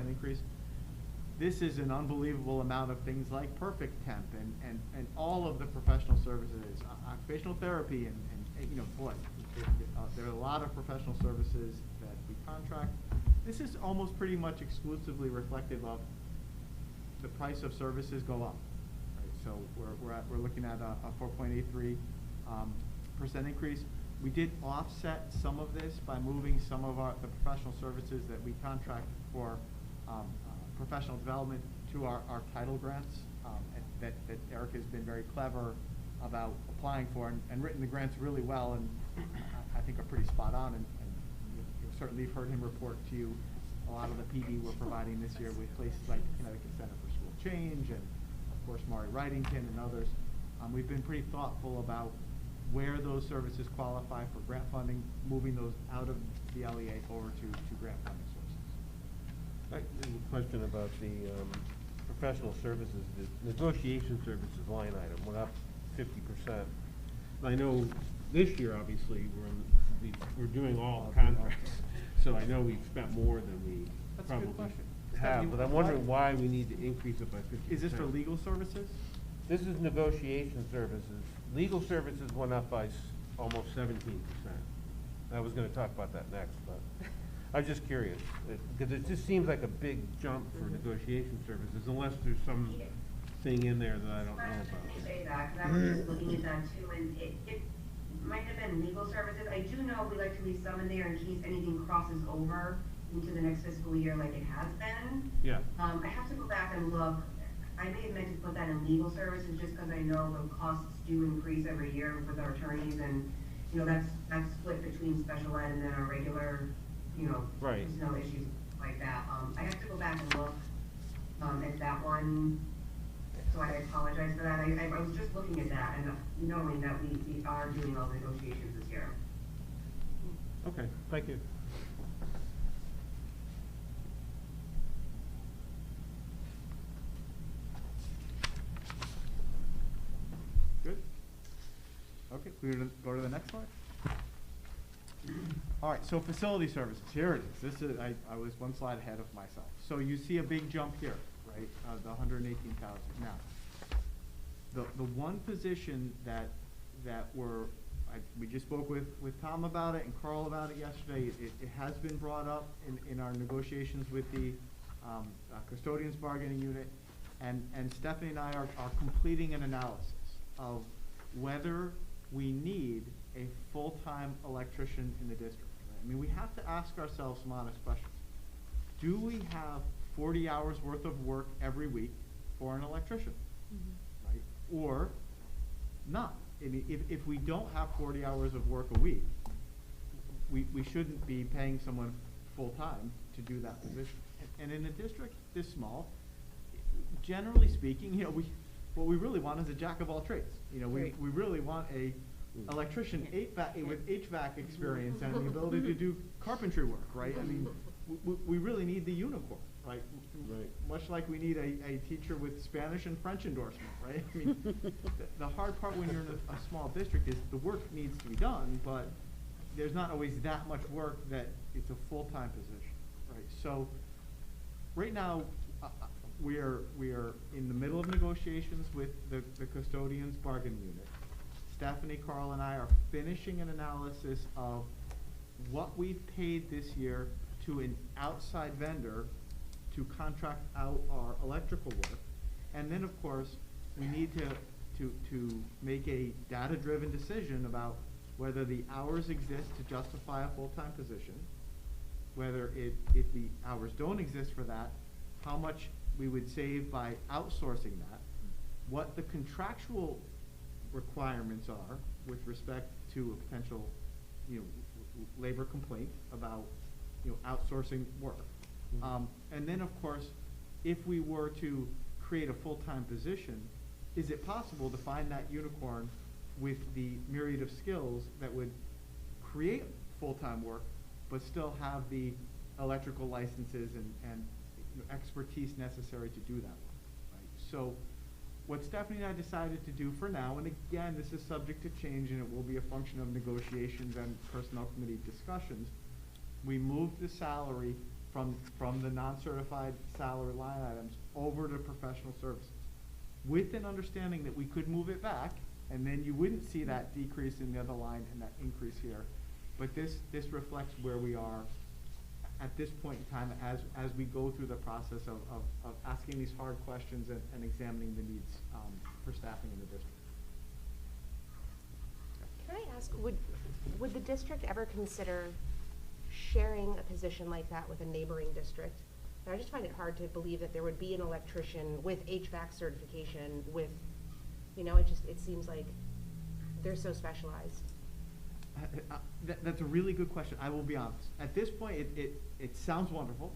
increase. This is an unbelievable amount of things like Perfect Temp and all of the professional services, occupational therapy and you know, boy, there are a lot of professional services that we contract. This is almost pretty much exclusively reflective of the price of services go up. Right? So we're looking at a 4.83% increase. We did offset some of this by moving some of the professional services that we contract for professional development to our title grants that Eric has been very clever about applying for and written the grants really well, and I think are pretty spot on, and you've certainly heard him report to you a lot of the PD we're providing this year with places like the Connecticut Center for School Change and of course Maury Wrightington and others. We've been pretty thoughtful about where those services qualify for grant funding, moving those out of the LEA over to grant funding sources. I have a question about the professional services. The negotiation services line item went up 50%. I know this year, obviously, we're doing all the contracts, so I know we've spent more than we That's a good probably question. have, Stephanie, but I'm wondering why we need to increase it by 50%. Is this for legal services? This is negotiation services. Legal services went up by almost 17%. I was gonna talk about that next, but I was just curious, because it just seems like a big jump for negotiation services, unless there's some thing in there that I don't know I about. say that, because I was just looking at that too, and it might have been legal services. I do know we like to leave some in there in case anything crosses over into the next fiscal year like it has been. Yeah. I have to go back and look. I may have meant to put that in legal services just because I know the costs do increase every year with our attorneys, and, you know, that's split between special ed and then our regular, you know, Right. personnel issues like that. I have to go back and look, at that one, so I apologize for that. I was just looking at that and knowing that we are doing all the negotiations this year. Okay, thank you. Good. Okay, we're gonna go to the next slide. All right, so facility services, here it is. This is, I was one slide ahead of myself. So you see a big jump here, right, the 118,000. Now, the one position that we just spoke with Tom about it and Carl about it yesterday, it has been brought up in our negotiations with the custodians bargaining unit, and Stephanie and I are completing an analysis of whether we need a full-time electrician in the district. Right? I mean, we have to ask ourselves some honest questions. Do we have 40 hours worth of work every week for an electrician? Mm-hmm. Right? Or not? I mean, if we don't have 40 hours of work a week, we shouldn't be paying someone full-time to do that position. And in a district this small, generally speaking, you know, what we really want is a jack of all trades. You know, we really want a electrician with HVAC experience and the ability to do carpentry work, right? I mean, we really need the unicorn, right? Right. Much like we need a teacher with Spanish and French endorsement, right? I mean, the hard part when you're in a small district is the work needs to be done, but there's not always that much work that it's a full-time position, right? So right now, we are in the middle of negotiations with the custodians bargaining unit. Stephanie, Carl, and I are finishing an analysis of what we've paid this year to an outside vendor to contract out our electrical work. And then, of course, we need to make a data-driven decision about whether the hours exist to justify a full-time position, whether if the hours don't exist for that, how much we would save by outsourcing that, what the contractual requirements are with respect to a potential, you know, labor complaint about, you know, outsourcing work. And then, of course, if we were to create a full-time position, is it possible to find that unicorn with the myriad of skills that would create full-time work, but still have the electrical licenses and expertise necessary to do that work, right? So what Stephanie and I decided to do for now, and again, this is subject to change and it will be a function of negotiations and personnel committee discussions, we moved the salary from the non-certified salary line items over to professional services, with an understanding that we could move it back, and then you wouldn't see that decrease in the other line and that increase here. But this reflects where we are at this point in time as we go through the process of asking these hard questions and examining the needs for staffing in the district. Can I ask, would the district ever consider sharing a position like that with a neighboring district? I just find it hard to believe that there would be an electrician with HVAC certification with, it seems like they're so specialized. That's a really good question. I will be honest. At this point, it sounds wonderful.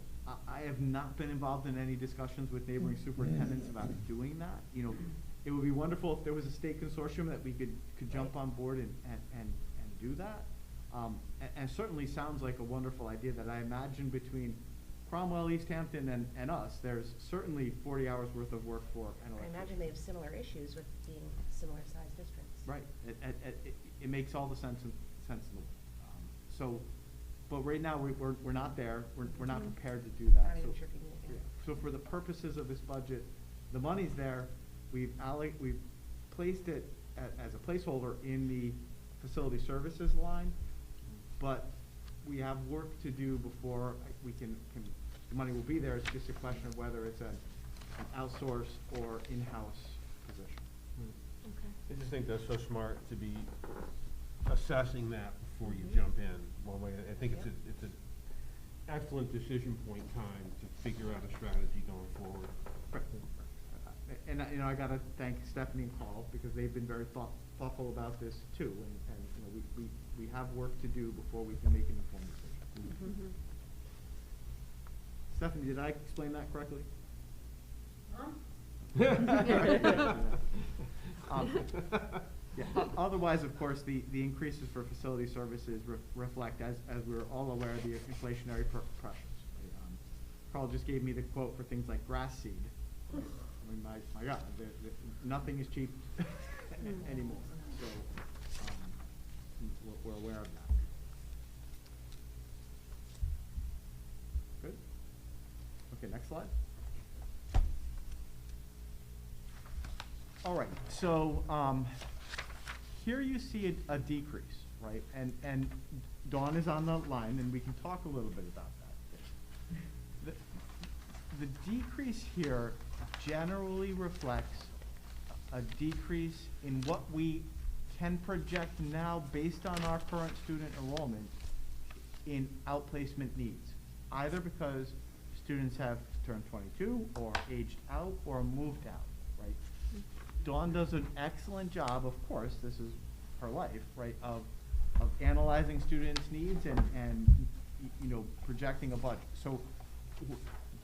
I have not been involved in any discussions with neighboring superintendents about doing that. It would be wonderful if there was a state consortium that we could jump on board and do that. And certainly sounds like a wonderful idea that I imagine between Cromwell, East Hampton, and us, there's certainly 40 hours worth of work for an electrician. I imagine they have similar issues with being similar sized districts. Right. It makes all the sense in the world. But right now we're not there. We're not prepared to do that. Not even sure if you can get it. So for the purposes of this budget, the money's there. We've placed it as a placeholder in the facility services line, but we have work to do before we can the money will be there. It's just a question of whether it's an outsourced or in-house position. Okay. I just think that's so smart to be assessing that before you jump in. One way, I think it's an excellent decision point in time to figure out a strategy going forward. Right. And I got to thank Stephanie and Carl because they've been very thoughtful about this too. And we have work to do before we can make an informed decision. Mm-hmm. Stephanie, did I explain that correctly? Otherwise, of course, the increases for facility services reflect, as we're all aware, the inflationary pressures. Carl just gave me the quote for things like grass seed. I mean, my God, nothing is cheap anymore. So we're aware of that. Good. Okay, next slide. All right, so here you see a decrease, right? And Dawn is on the line, and we can talk a little bit about that. The decrease here generally reflects a decrease in what we can project now based on our current student enrollment in outplacement needs, either because students have turned 22 or aged out or moved out, right? Dawn does an excellent job, of course, this is her life, right, of analyzing students' needs and projecting a budget. So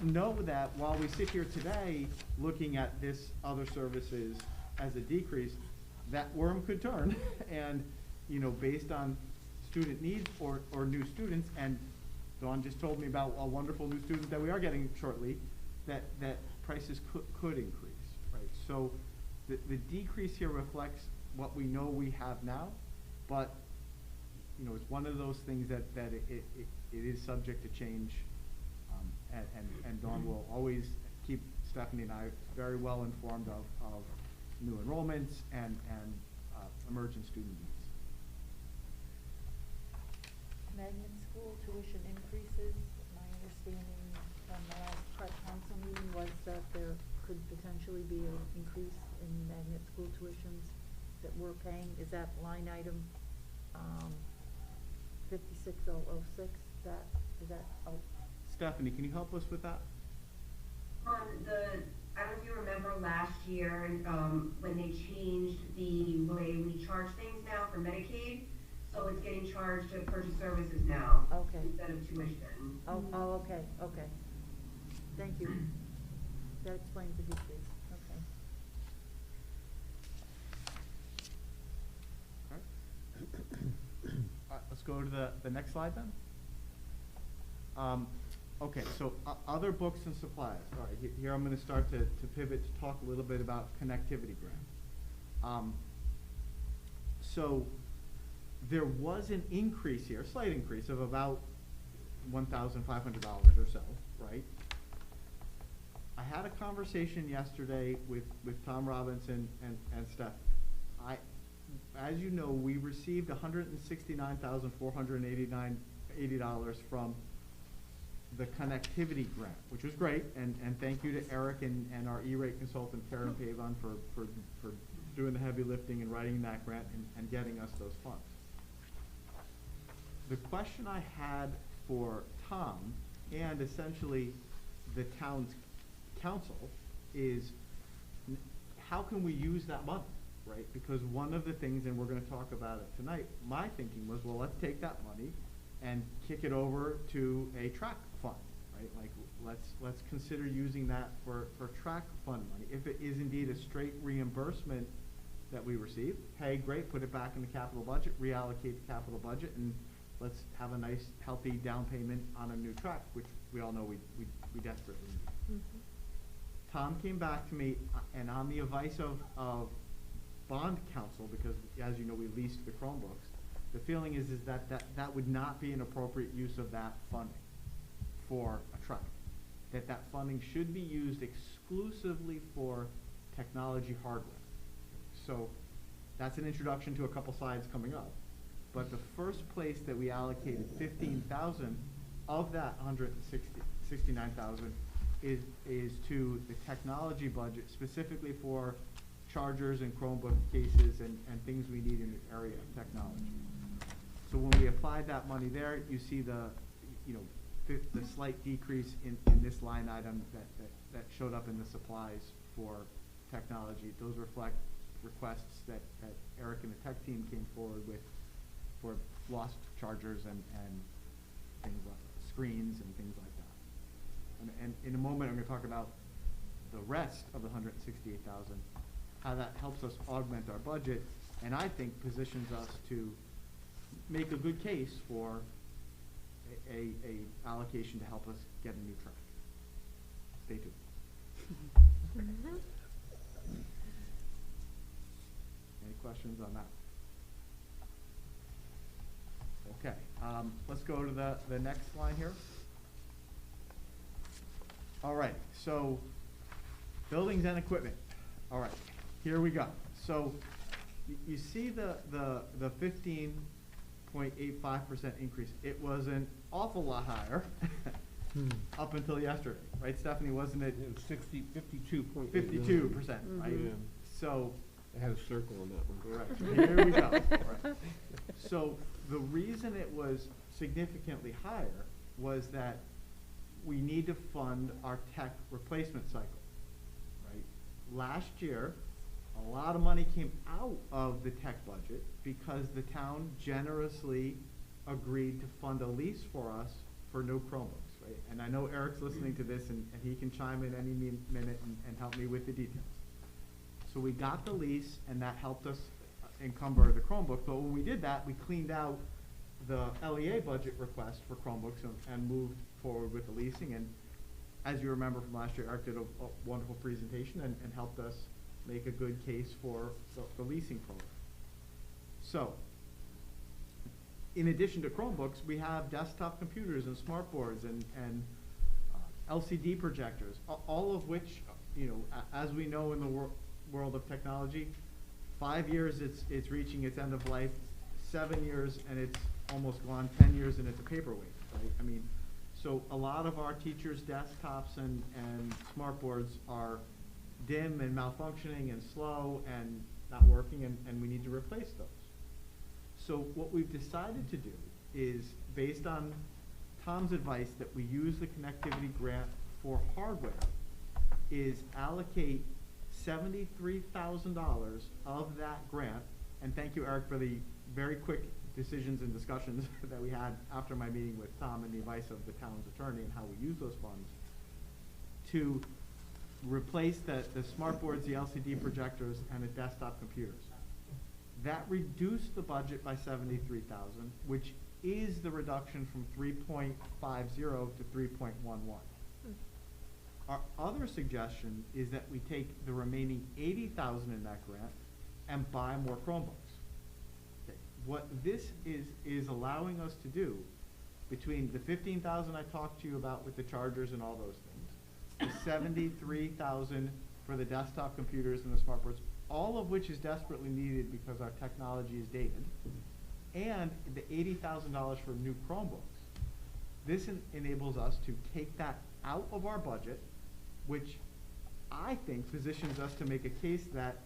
know that while we sit here today looking at this other services as a decrease, that worm could turn and, based on student needs or new students, and Dawn just told me about a wonderful new student that we are getting shortly, that prices could increase, right? So the decrease here reflects what we know we have now, but, it's one of those things that it is subject to change, and Dawn will always keep Stephanie and I very well informed of new enrollments and emergent student needs. Magnet school tuition increases, my understanding from the last prep council meeting was that there could potentially be an increase in magnet school tuitions that we're paying. Is that line item 56006? Is that Stephanie, can you help us with that? I don't know if you remember last year, when they changed the way we charge things now for Medicaid, so it's getting charged to purchase services now. Okay. Instead of tuition. okay. Thank you. That explains the decrease, okay. All right, let's go to the next slide then. Okay, so other books and supplies. All right, here I'm gonna start to pivot to talk a little bit about connectivity grant. So there was an increase here, a slight increase of about $1,500 or so, right? I had a conversation yesterday with Tom Robinson and Steph. As you know, we received $169,480 from the connectivity grant, which was great, and thank you to Eric and our E-rate consultant Karen Pavon for doing the heavy lifting and writing that grant and getting us those funds. The question I had for Tom and essentially the town's council is, how can we use that money, right? Because one of the things, and we're gonna talk about it tonight, my thinking was, well, let's take that money and kick it over to a track fund, right? Like, let's consider using that for track fund money. If it is indeed a straight reimbursement that we receive, hey, great, put it back in the capital budget, reallocate the capital budget, and let's have a nice, healthy down payment on a new track, which we all know we desperately need. Mm-hmm. Tom came back to me, and on the advice of bond counsel, because as you know, we leased the Chromebooks, the feeling is that would not be an appropriate use of that funding for a track. That funding should be used exclusively for technology hardware. So that's an introduction to a couple slides coming up. But the first place that we allocated 15,000 of that 169,000 is to the technology budget, specifically for chargers and Chromebook cases and things we need in the area of technology. So when we applied that money there, you see the slight decrease in this line item that showed up in the supplies for technology. Those reflect requests that Eric and the tech team came forward with for lost chargers and things like screens and things like that. And in a moment, I'm going to talk about the rest of the 168,000, how that helps us augment our budget, and I think positions us to make a good case for a allocation to help us get a new track. Stay tuned. Any questions on that? Okay, let's go to the next line here. All right, so buildings and equipment. All right, here we go. So you see the 15.85% increase. It was an awful lot higher up until yesterday, right, Stephanie? Wasn't it? It was 52.8. 52%, right? Yeah. So I had a circle on that one. right, here we go. Right. So the reason it was significantly higher was that we need to fund our tech replacement cycle, right? Last year, a lot of money came out of the tech budget because the town generously agreed to fund a lease for us for new Chromebooks, right? And I know Eric's listening to this, and he can chime in any minute and help me with the details. So we got the lease, and that helped us encumber the Chromebook. But when we did that, we cleaned out the LEA budget request for Chromebooks and moved forward with the leasing. And as you remember from last year, Eric did a wonderful presentation and helped us make a good case for the leasing program. So, in addition to Chromebooks, we have desktop computers and smartboards and LCD projectors, all of which, as we know in the world of technology, 5 years it's reaching its end of life, 7 years and it's almost gone, 10 years and it's a paperweight, right? I mean, so a lot of our teachers' desktops and smartboards are dim and malfunctioning and slow and not working, and we need to replace those. So what we've decided to do is, based on Tom's advice that we use the connectivity grant for hardware, is allocate $73,000 of that grant, and thank you, Eric, for the very quick decisions and discussions that we had after my meeting with Tom and the advice of the town's attorney and how we use those funds, to replace the smartboards, the LCD projectors, and the desktop computers. That reduced the budget by $73,000, which is the reduction from 3.50 to 3.11. Our other suggestion is that we take the remaining 80,000 in that grant and buy more Chromebooks. Okay. What this is allowing us to do, between the 15,000 I talked to you about with the chargers and all those things, the 73,000 for the desktop computers and the smartboards, all of which is desperately needed because our technology is dated, and the $80,000 for new Chromebooks. This enables us to take that out of our budget, which I think positions us to make a case that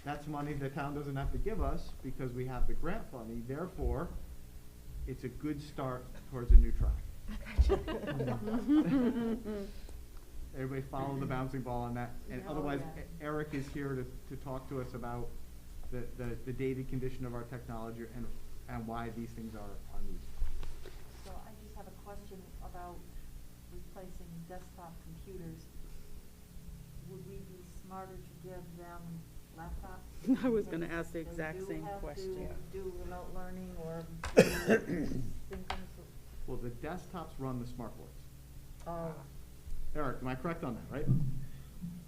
that's money the town doesn't have to give us because we have the grant funding. Therefore, it's a good start towards a new track. Everybody follow the bouncing ball on that. And otherwise, Eric is here to talk to us about the dated condition of our technology and why these things are needed. So I just have a question about replacing desktop computers. Would we be smarter to give them laptops? I was gonna ask the exact same question. They do have to do remote learning or synchronous? Well, the desktops run the smartboards. Oh, Eric, am I correct on that, right?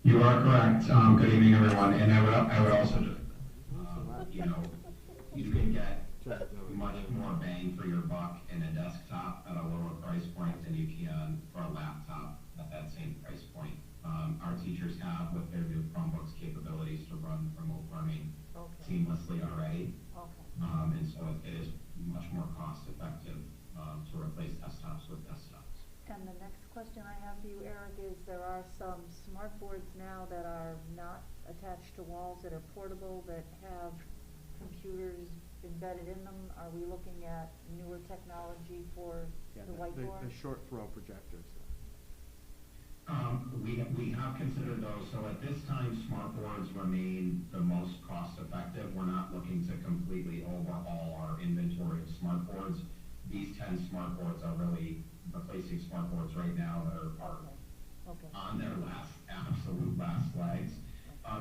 You are correct. Good evening, everyone. And I would also just, you can get much more bang for your buck in a desktop at a lower price point than you can for a laptop at that same price point. Our teachers have, with their new Chromebooks, capabilities to run remote learning seamlessly already. okay. And so it is much more cost effective to replace desktops with desktops. And the next question I have for you, Eric, is there are some smart boards now that are not attached to walls, that are portable, that have computers embedded in them. Are we looking at newer technology for the whiteboard? The short throw projectors. We have considered those. So at this time, smart boards remain the most cost effective. We're not looking to completely overhaul our inventory of smart boards. These 10 smart boards are really replacing smart boards right now that are Okay. on their absolute last legs.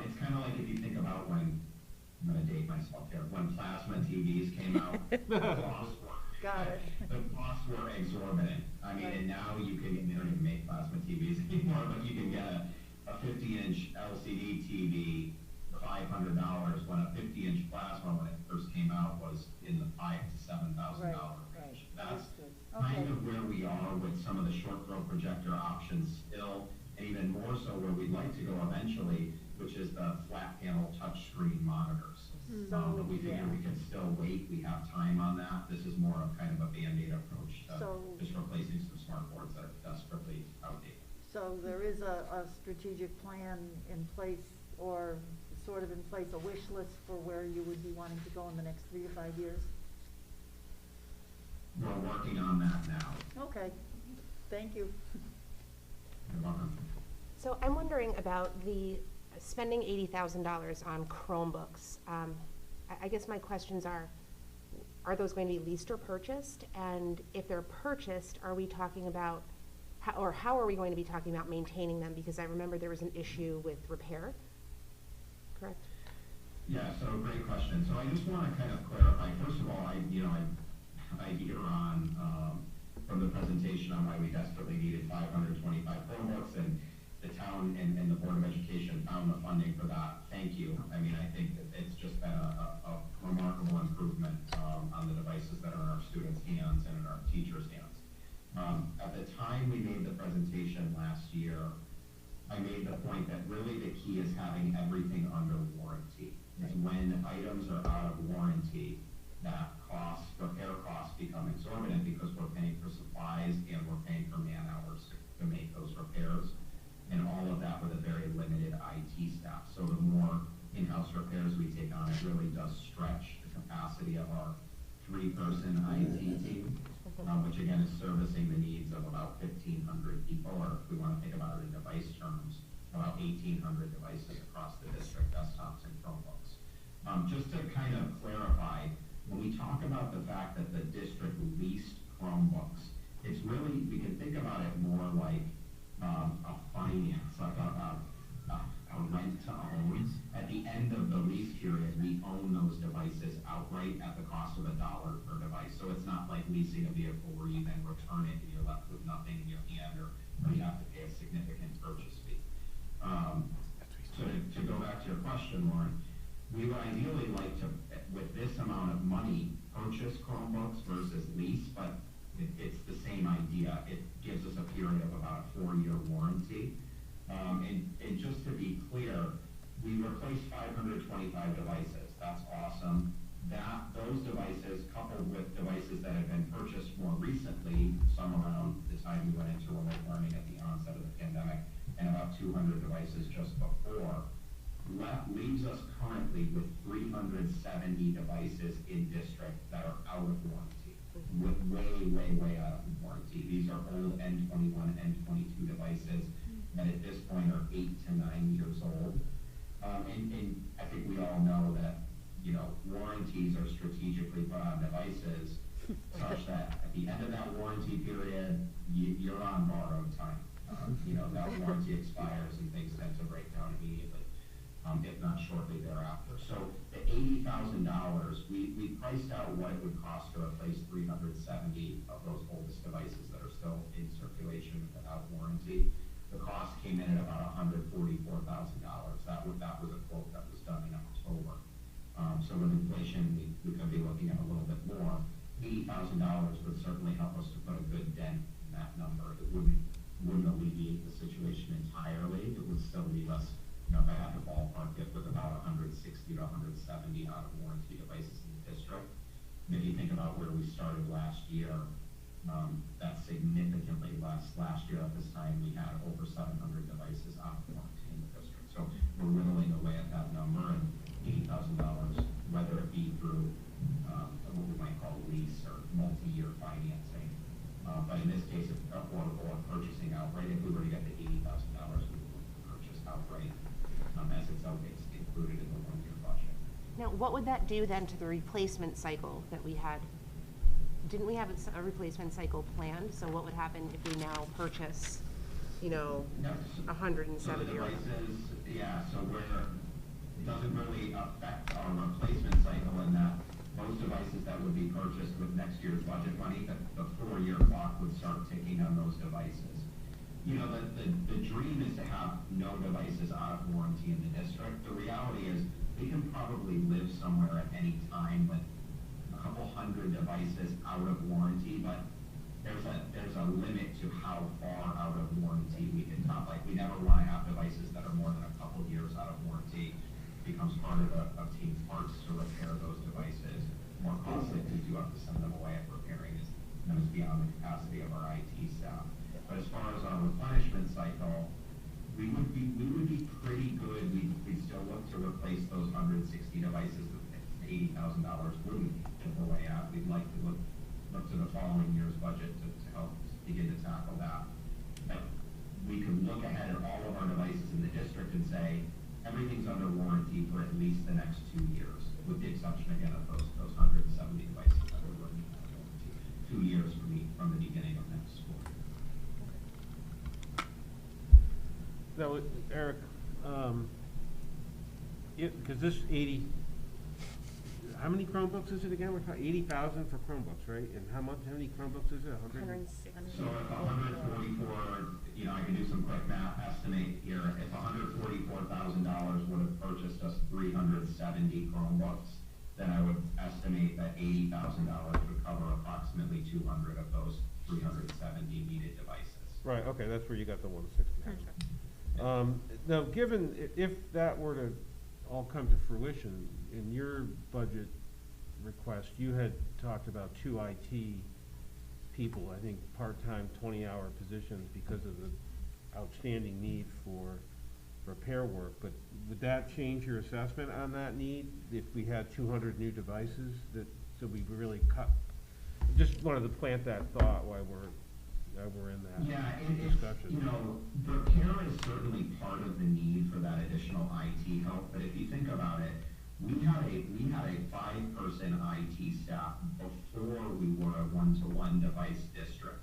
It's kind of like if you think about when, I'm going to date myself here, when plasma TVs came out, the costs were exorbitant. I mean, and now you can, they don't even make plasma TVs anymore, but you can get a 50-inch LCD TV for $500 when a 50-inch plasma, when it first came out, was in the $5,000 to $7,000 range. That's kind of where we are with some of the short throw projector options still, and even more so where we'd like to go eventually, which is the flat panel touchscreen monitors. But we figure we can still wait. We have time on that. This is more of kind of a Band-Aid approach to just replacing some smart boards that are desperately outdated. So there is a strategic plan in place, or sort of in place, a wish list for where you would be wanting to go in the next 3 to 5 years? We're working on that now. Okay, thank you. You're welcome. So I'm wondering about the spending $80,000 on Chromebooks. I guess my questions are those going to be leased or purchased? And if they're purchased, are we talking about, how are we going to be talking about maintaining them? Because I remember there was an issue with repair, correct? Yeah, so great question. So I just want to kind of clarify, first of all, I hear on, from the presentation on why we desperately needed 525 Chromebooks, and the town and the Board of Education found the funding for that. Thank you. I mean, I think that it's just been a remarkable improvement on the devices that are in our students' hands and in our teachers' hands. At the time we made the presentation last year, I made the point that really the key is having everything under warranty. It's when items are out of warranty that repair costs become exorbitant, because we're paying for supplies and we're paying for man hours to make those repairs. And all of that with a very limited IT staff. So the more in-house repairs we take on, it really does stretch the capacity of our 3-person IT team, which again is servicing the needs of about 1,500 people, or if we want to think about it in device terms, about 1,800 devices across the district, desktops and Chromebooks. Just to kind of clarify, when we talk about the fact that the district leased Chromebooks, it's really, we can think about it more like a finance, like a rent to own. At the end of the lease period, we own those devices outright at the cost of $1 per device So it's not like leasing a vehicle where you then return it and you're left with nothing in your hand, or you have to pay a significant purchase fee. So to go back to your question, Lauren, we would ideally like to, with this amount of money, purchase Chromebooks versus lease, but it's the same idea. It gives us a period of about a 4-year warranty. And just to be clear, we replaced 525 devices. That's awesome. Those devices, coupled with devices that have been purchased more recently, some around the time we went into remote learning at the onset of the pandemic, and about 200 devices just before, leaves us currently with 370 devices in district that are out of warranty, with way out of warranty. These are old N21, N22 devices that at this point are 8 to 9 years old. And I think we all know that, warranties are strategically put on devices such that at the end of that warranty period, you're on borrowed time. That warranty expires and things tend to break down immediately, if not shortly thereafter. So the $80,000, we priced out what it would cost to replace 370 of those oldest devices that are still in circulation without warranty. The cost came in at about $144,000. That was a quote that was done in October. So with inflation, we could be looking at a little bit more. $80,000 would certainly help us to put a good dent in that number. It wouldn't alleviate the situation entirely. It would still leave us, if I had to ballpark it, with about 160 to 170 out of warranty devices in the district. And if you think about where we started last year, that's significantly less. Last year at this time, we had over 700 devices out of warranty in the district. So we're whittling away at that number, and $80,000, whether it be through what we might call lease or multi-year financing. But in this case, or purchasing outright, if we were to get the $80,000, we would purchase outright, as it's always included in the 1-year budget. Now, what would that do then to the replacement cycle that we had? Didn't we have a replacement cycle planned? So what would happen if we now purchase, 170 so the or? devices, so it doesn't really affect our replacement cycle in that those devices that would be purchased with next year's budget money, the 4-year clock would start ticking on those devices. The dream is to have no devices out of warranty in the district. The reality is we can probably live somewhere at any time with a couple hundred devices out of warranty, but there's a limit to how far out of warranty we can top. Like, we never want to have devices that are more than a couple years out of warranty. It becomes part of team parts to repair those devices. More costly because you have to send them away at repairing is beyond the capacity of our IT staff. But as far as our replenishment cycle, we would be pretty good. We'd still look to replace those 160 devices that $80,000 wouldn't chip away at. We'd like to look to the following year's budget to help begin to tackle that. But we could look ahead at all of our devices in the district and say everything's under warranty for at least the next 2 years, with the exception again of those 170 devices that are running out of warranty. 2 years from the beginning of next school year. Now, Eric, because this 80, how many Chromebooks is it again? We're talking 80,000 for Chromebooks, right? And how many Chromebooks is it? 100? So if 144, I can do some quick math estimate here. If $144,000 would have purchased us 370 Chromebooks, then I would estimate that $80,000 would cover approximately 200 of those 370 needed devices. Right, okay, that's where you got the 160. Now, given, if that were to all come to fruition, in your budget request, you had talked about 2 IT people, I think part-time 20-hour positions because of the outstanding need for repair work. But would that change your assessment on that need if we had 200 new devices? So we really cut? Just wanted to plant that thought while we're in that discussion. Repair is certainly part of the need for that additional IT help. But if you think about it, we had a 5-person IT staff before we were a 1-to-1 device district.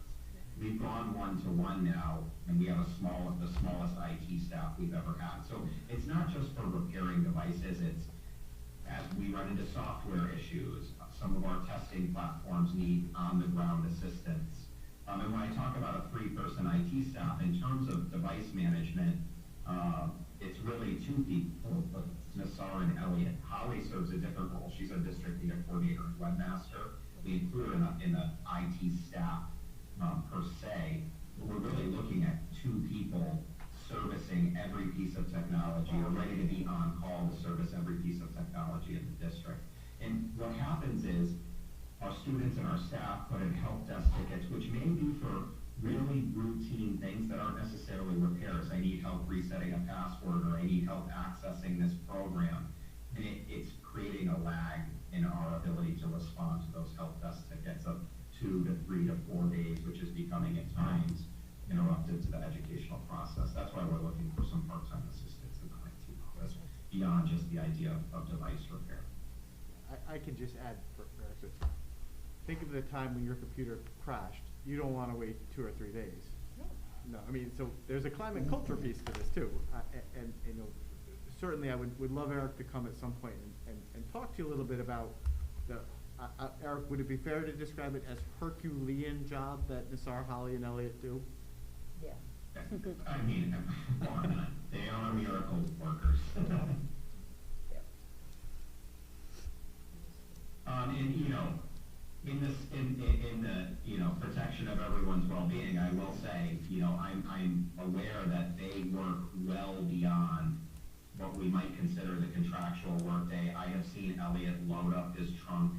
We've gone 1-to-1 now, and we have the smallest IT staff we've ever had. So it's not just for repairing devices. It's as we run into software issues, some of our testing platforms need on-the-ground assistance. And when I talk about a 3-person IT staff, in terms of device management, it's really 2 people, Nassar and Elliot. Holly serves a different role. She's our district data coordinator and webmaster. We include her in the IT staff per se. We're really looking at 2 people servicing every piece of technology, or ready to be on call to service every piece of technology in the district. And what happens is our students and our staff put in help desk tickets, which may be for really routine things that aren't necessarily repairs. I need help resetting a password, or I need help accessing this program. And it's creating a lag in our ability to respond to those help desk tickets of 2 to 3 to 4 days, which is becoming at times interrupted to the educational process. That's why we're looking for some part-time assistance in the IT office, beyond just the idea of device repair. I can just add, think of the time when your computer crashed. You don't want to wait 2 or 3 days. No, I mean, so there's a climate culture piece to this too. And you know, certainly I would love Eric to come at some point and talk to you a little bit about the, Eric, would it be fair to describe it as Herculean job that Nassar, Holly, and Elliot do? Yeah. I mean, they are miracle workers. And you know, in the protection of everyone's well-being, I will say, you know, I'm aware that they work well beyond what we might consider the contractual workday. I have seen Elliot load up his trunk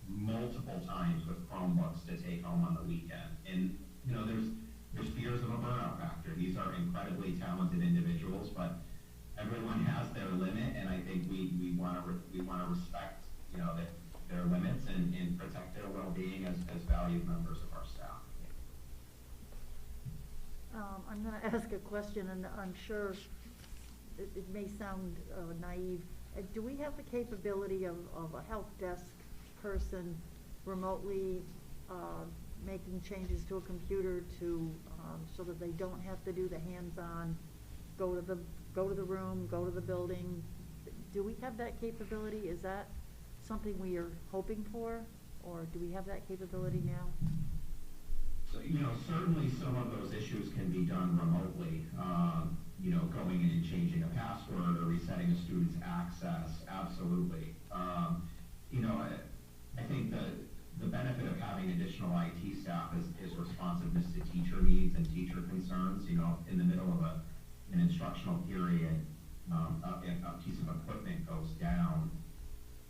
multiple times with Chromebooks to take home on the weekend, and you know, there's fears of a burnout factor. These are incredibly talented individuals, but everyone has their limit, and I think we want to respect, you know, their limits and protect their well-being as valued members of our staff. I'm going to ask a question, and I'm sure it may sound naive. Do we have the capability of a help desk person remotely making changes to a computer to so that they don't have to do the hands-on, go to the room, go to the building? Do we have that capability? Is that something we are hoping for, or do we have that capability now? So, you know, certainly some of those issues can be done remotely. You know, going in and changing a password or resetting a student's access, absolutely. You know, I think the benefit of having additional IT staff is responsiveness to teacher needs and teacher concerns. You know, in the middle of an instructional period, a piece of equipment goes down,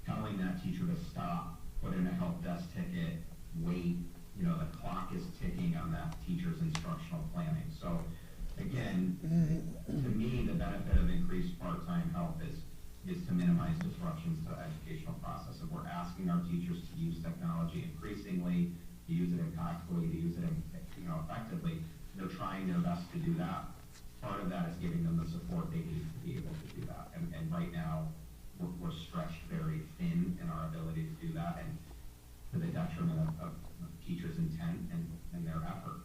telling that teacher to stop, put in a help desk ticket, wait. You know, the clock is ticking on that teacher's instructional planning. So, again, to me, the benefit of increased part-time help is to minimize disruptions to the educational process. If we're asking our teachers to use technology increasingly, to use it impactfully, to use it, you know, effectively, they're trying their best to do that. Part of that is giving them the support they need to be able to do that. And right now, we're stretched very thin in our ability to do that, and to the detriment of teachers' intent and their effort.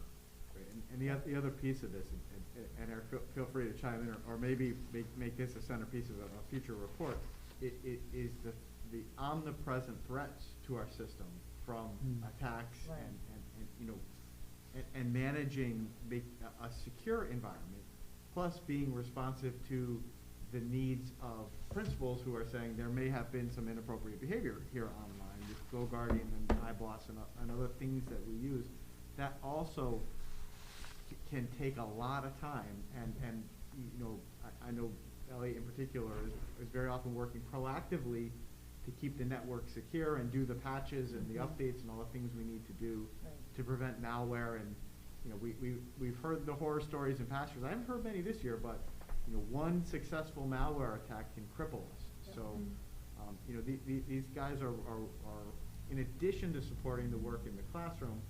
Great. And the other piece of this, and Eric, feel free to chime in, or maybe make this a centerpiece of a future report, it is the omnipresent threats to our system from attacks Right. and you know, and managing a secure environment, plus being responsive to the needs of principals who are saying there may have been some inappropriate behavior here online with GoGuardian and iBloss and other things that we use. That also can take a lot of time, and you know, I know Elliot in particular is very often working proactively to keep the network secure and do the patches and the updates and all the things we need to do to prevent malware. And you know, we've heard the horror stories in past years. I haven't heard many this year, but you know, one successful malware attack can cripple us. So you know, these guys are in addition to supporting the work in the classroom,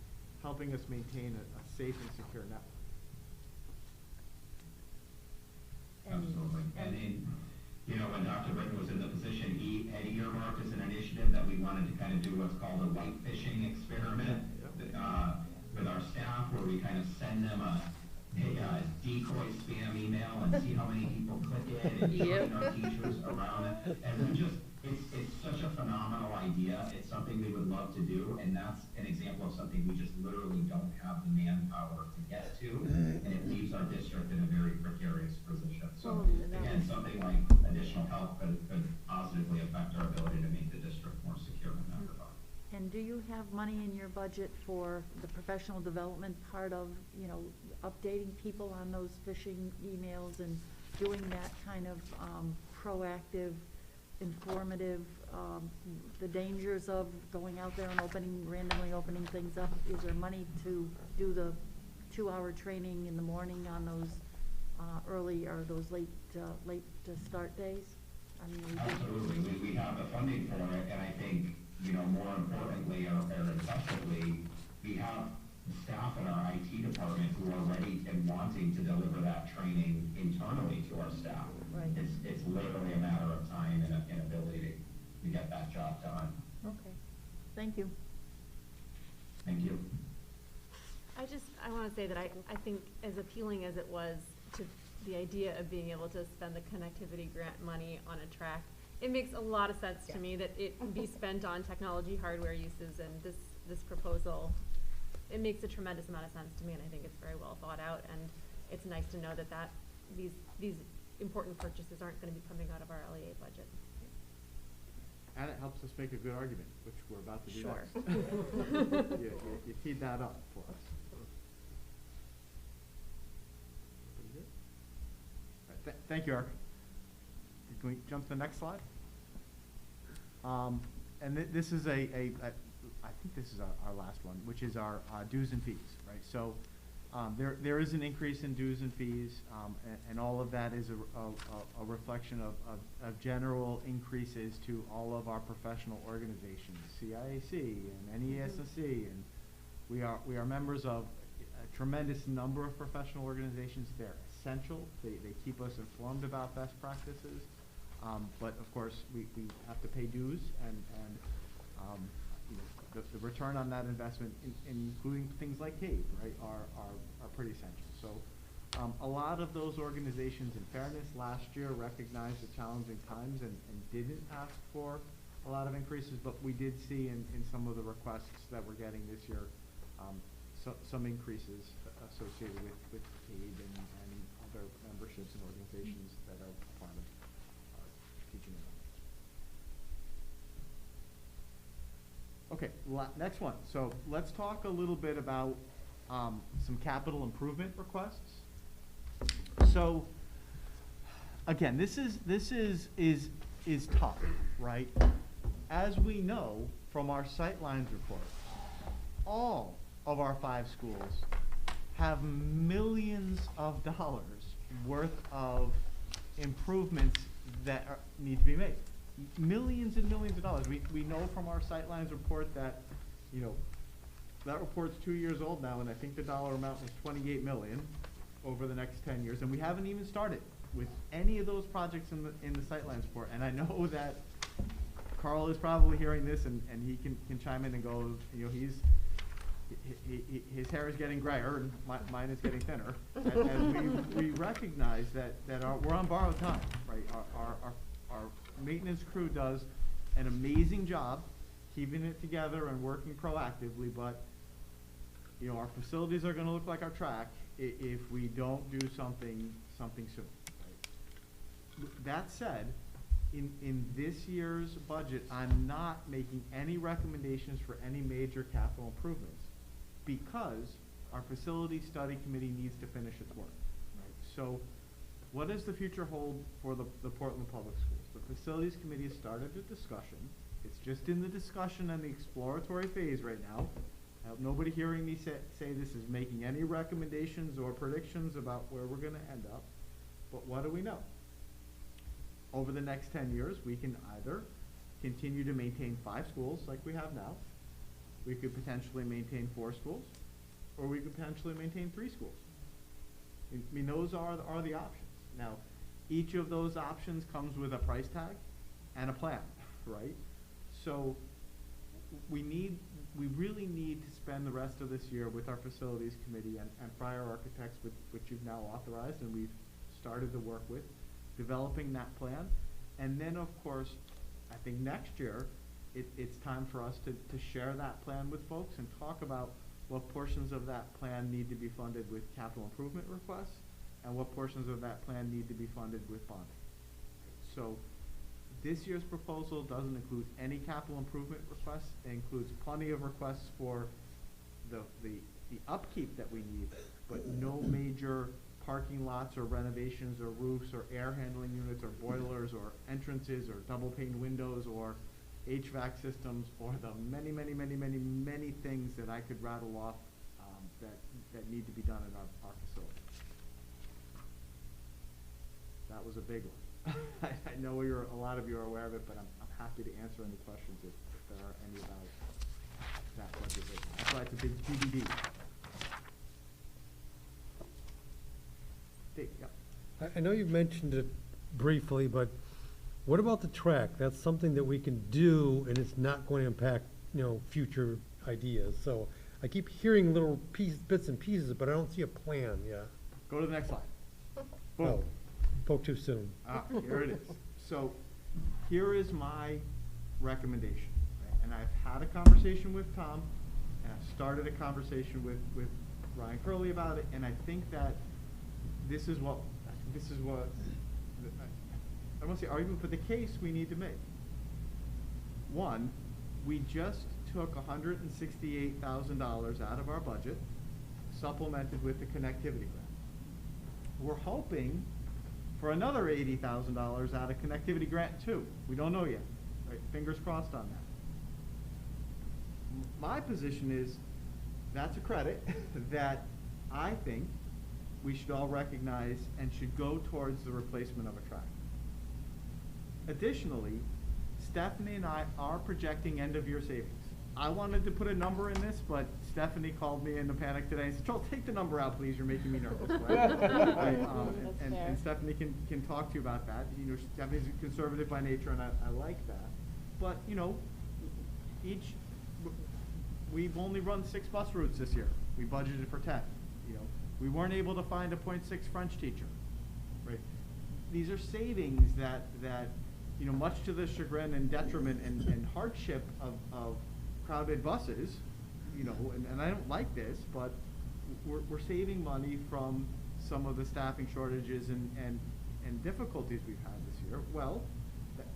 helping us maintain a safe and secure network. Absolutely. And you know, when Dr. Britton was in the position, he had earmarked as an initiative that we wanted to kind of do what's called a white fishing experiment with our staff, where we kind of send them a decoy spam email and see how many people click it and train our teachers around it. And we just, it's such a phenomenal idea. It's something we would love to do, and that's an example of something we just literally don't have the manpower to get to, and it leaves our district in a very precarious position. So again, something like additional help could positively affect our ability to make the district more secure in that regard. And do you have money in your budget for the professional development part of, you know, updating people on those phishing emails and doing that kind of proactive, informative, the dangers of going out there and randomly opening things up? Is there money to do the 2-hour training in the morning on those early or those late start days? I mean, Absolutely, we have the funding for it, and I think, you know, more importantly or especially, we have staff in our IT department who are ready and wanting to deliver that training internally to our staff. Right. It's literally a matter of time and ability to get that job done. Okay, thank you. Thank you. I want to say that I think as appealing as it was to the idea of being able to spend the connectivity grant money on a track, it makes a lot of sense to me that it be spent on technology hardware uses, and this proposal, it makes a tremendous amount of sense to me, and I think it's very well thought out, and it's nice to know that these important purchases aren't going to be coming out of our LEA budget. And it helps us make a good argument, which we're about to do Sure. next. You teed that up for us. Pretty good. All right, thank you, Eric. Can we jump to the next slide? And this is I think this is our last one, which is our dues and fees, right? So there is an increase in dues and fees, and all of that is a reflection of general increases to all of our professional organizations, CIAC and NESSC, and we are members of a tremendous number of professional organizations. They're essential. They keep us informed about best practices. But of course, we have to pay dues, and you know, the return on that investment, including things like CAVE, right, are pretty essential. So a lot of those organizations, in fairness, last year recognized the challenging times and didn't ask for a lot of increases, but we did see in some of the requests that we're getting this year some increases associated with CAVE and other memberships and organizations that are part of teaching and learning. Okay, next one. So let's talk a little bit about some capital improvement requests. So again, this is tough, right? As we know from our Sightlines report, all of our 5 schools have millions of dollars worth of improvements that need to be made. Millions and millions of dollars. We know from our Sightlines report that, you know, that report's 2 years old now, and I think the dollar amount was $28 million over the next 10 years, and we haven't even started with any of those projects in the Sightlines report. And I know that Carl is probably hearing this, and he can chime in and go, you know, his hair is getting grayer, and mine is getting thinner. And we recognize that we're on borrowed time, right? Our maintenance crew does an amazing job keeping it together and working proactively, but you know, our facilities are going to look like our track if we don't do something soon. Right? That said, in this year's budget, I'm not making any recommendations for any major capital improvements because our facility study committee needs to finish its work. Right? So what does the future hold for the Portland Public Schools? The facilities committee has started a discussion. It's just in the discussion and the exploratory phase right now. Nobody hearing me say this is making any recommendations or predictions about where we're going to end up. But what do we know? Over the next 10 years, we can either continue to maintain 5 schools like we have now, we could potentially maintain 4 schools, or we could potentially maintain 3 schools. I mean, those are the options. Now, each of those options comes with a price tag and a plan, right? So we really need to spend the rest of this year with our facilities committee and prior architects, which you've now authorized, and we've started to work with, developing that plan. And then, of course, I think next year, it's time for us to share that plan with folks and talk about what portions of that plan need to be funded with capital improvement requests and what portions of that plan need to be funded with bonding. So this year's proposal doesn't include any capital improvement requests. It includes plenty of requests for the upkeep that we need, but no major parking lots or renovations or roofs or air handling units or boilers or entrances or double pane windows or HVAC systems or the many, many, many, many, many things that I could rattle off that need to be done in our facility. That was a big one. I know a lot of you are aware of it, but I'm happy to answer any questions if there are any about that budget. That's why it's a big TBD. Dave, yeah. I know you've mentioned it briefly, but what about the track? That's something that we can do, and it's not going to impact, future ideas. So I keep hearing little bits and pieces, but I don't see a plan yet. Go to the next slide. Boom. Oh, spoke too soon. Here it is. So here is my recommendation. Right? And I've had a conversation with Tom, and I've started a conversation with Ryan Curley about it, and I think that this is what I don't want to say argument, but the case we need to make. One, we just took $168,000 out of our budget, supplemented with the connectivity grant. We're hoping for another $80,000 out of connectivity grant too. We don't know yet. Right? Fingers crossed on that. My position is that's a credit that I think we should all recognize and should go towards the replacement of a track. Additionally, Stephanie and I are projecting end-of-year savings. I wanted to put a number in this, but Stephanie called me in a panic today and said, Charles, take the number out, please. You're making me nervous. Right? And Stephanie can talk to you about that. Stephanie's conservative by nature, and I like that. But, we've only run 6 bus routes this year. We budgeted for 10. We weren't able to find a 0.6 French teacher. Right? These are savings that much to the chagrin and detriment and hardship of crowded buses, and I don't like this, but we're saving money from some of the staffing shortages and difficulties we've had this year. Well,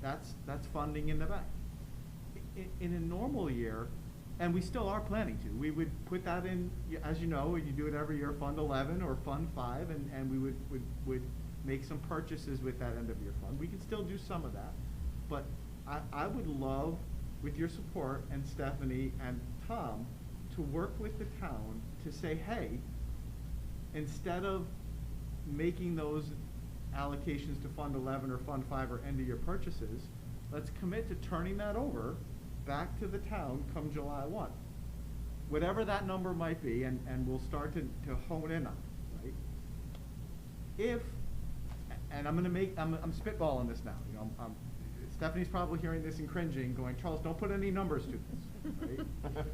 that's funding in the bank. In a normal year, and we still are planning to, we would put that in, as you know, you do it every year, Fund 11 or Fund 5, and we would make some purchases with that end of year fund. We can still do some of that, but I would love, with your support and Stephanie and Tom, to work with the town to say, hey, instead of making those allocations to Fund 11 or Fund 5 or end of year purchases, let's commit to turning that over back to the town come July 1. Whatever that number might be, and we'll start to hone in on it, right? If, and I'm spitballing this now, Stephanie's probably hearing this and cringing, going, Charles, don't put any numbers to this, right?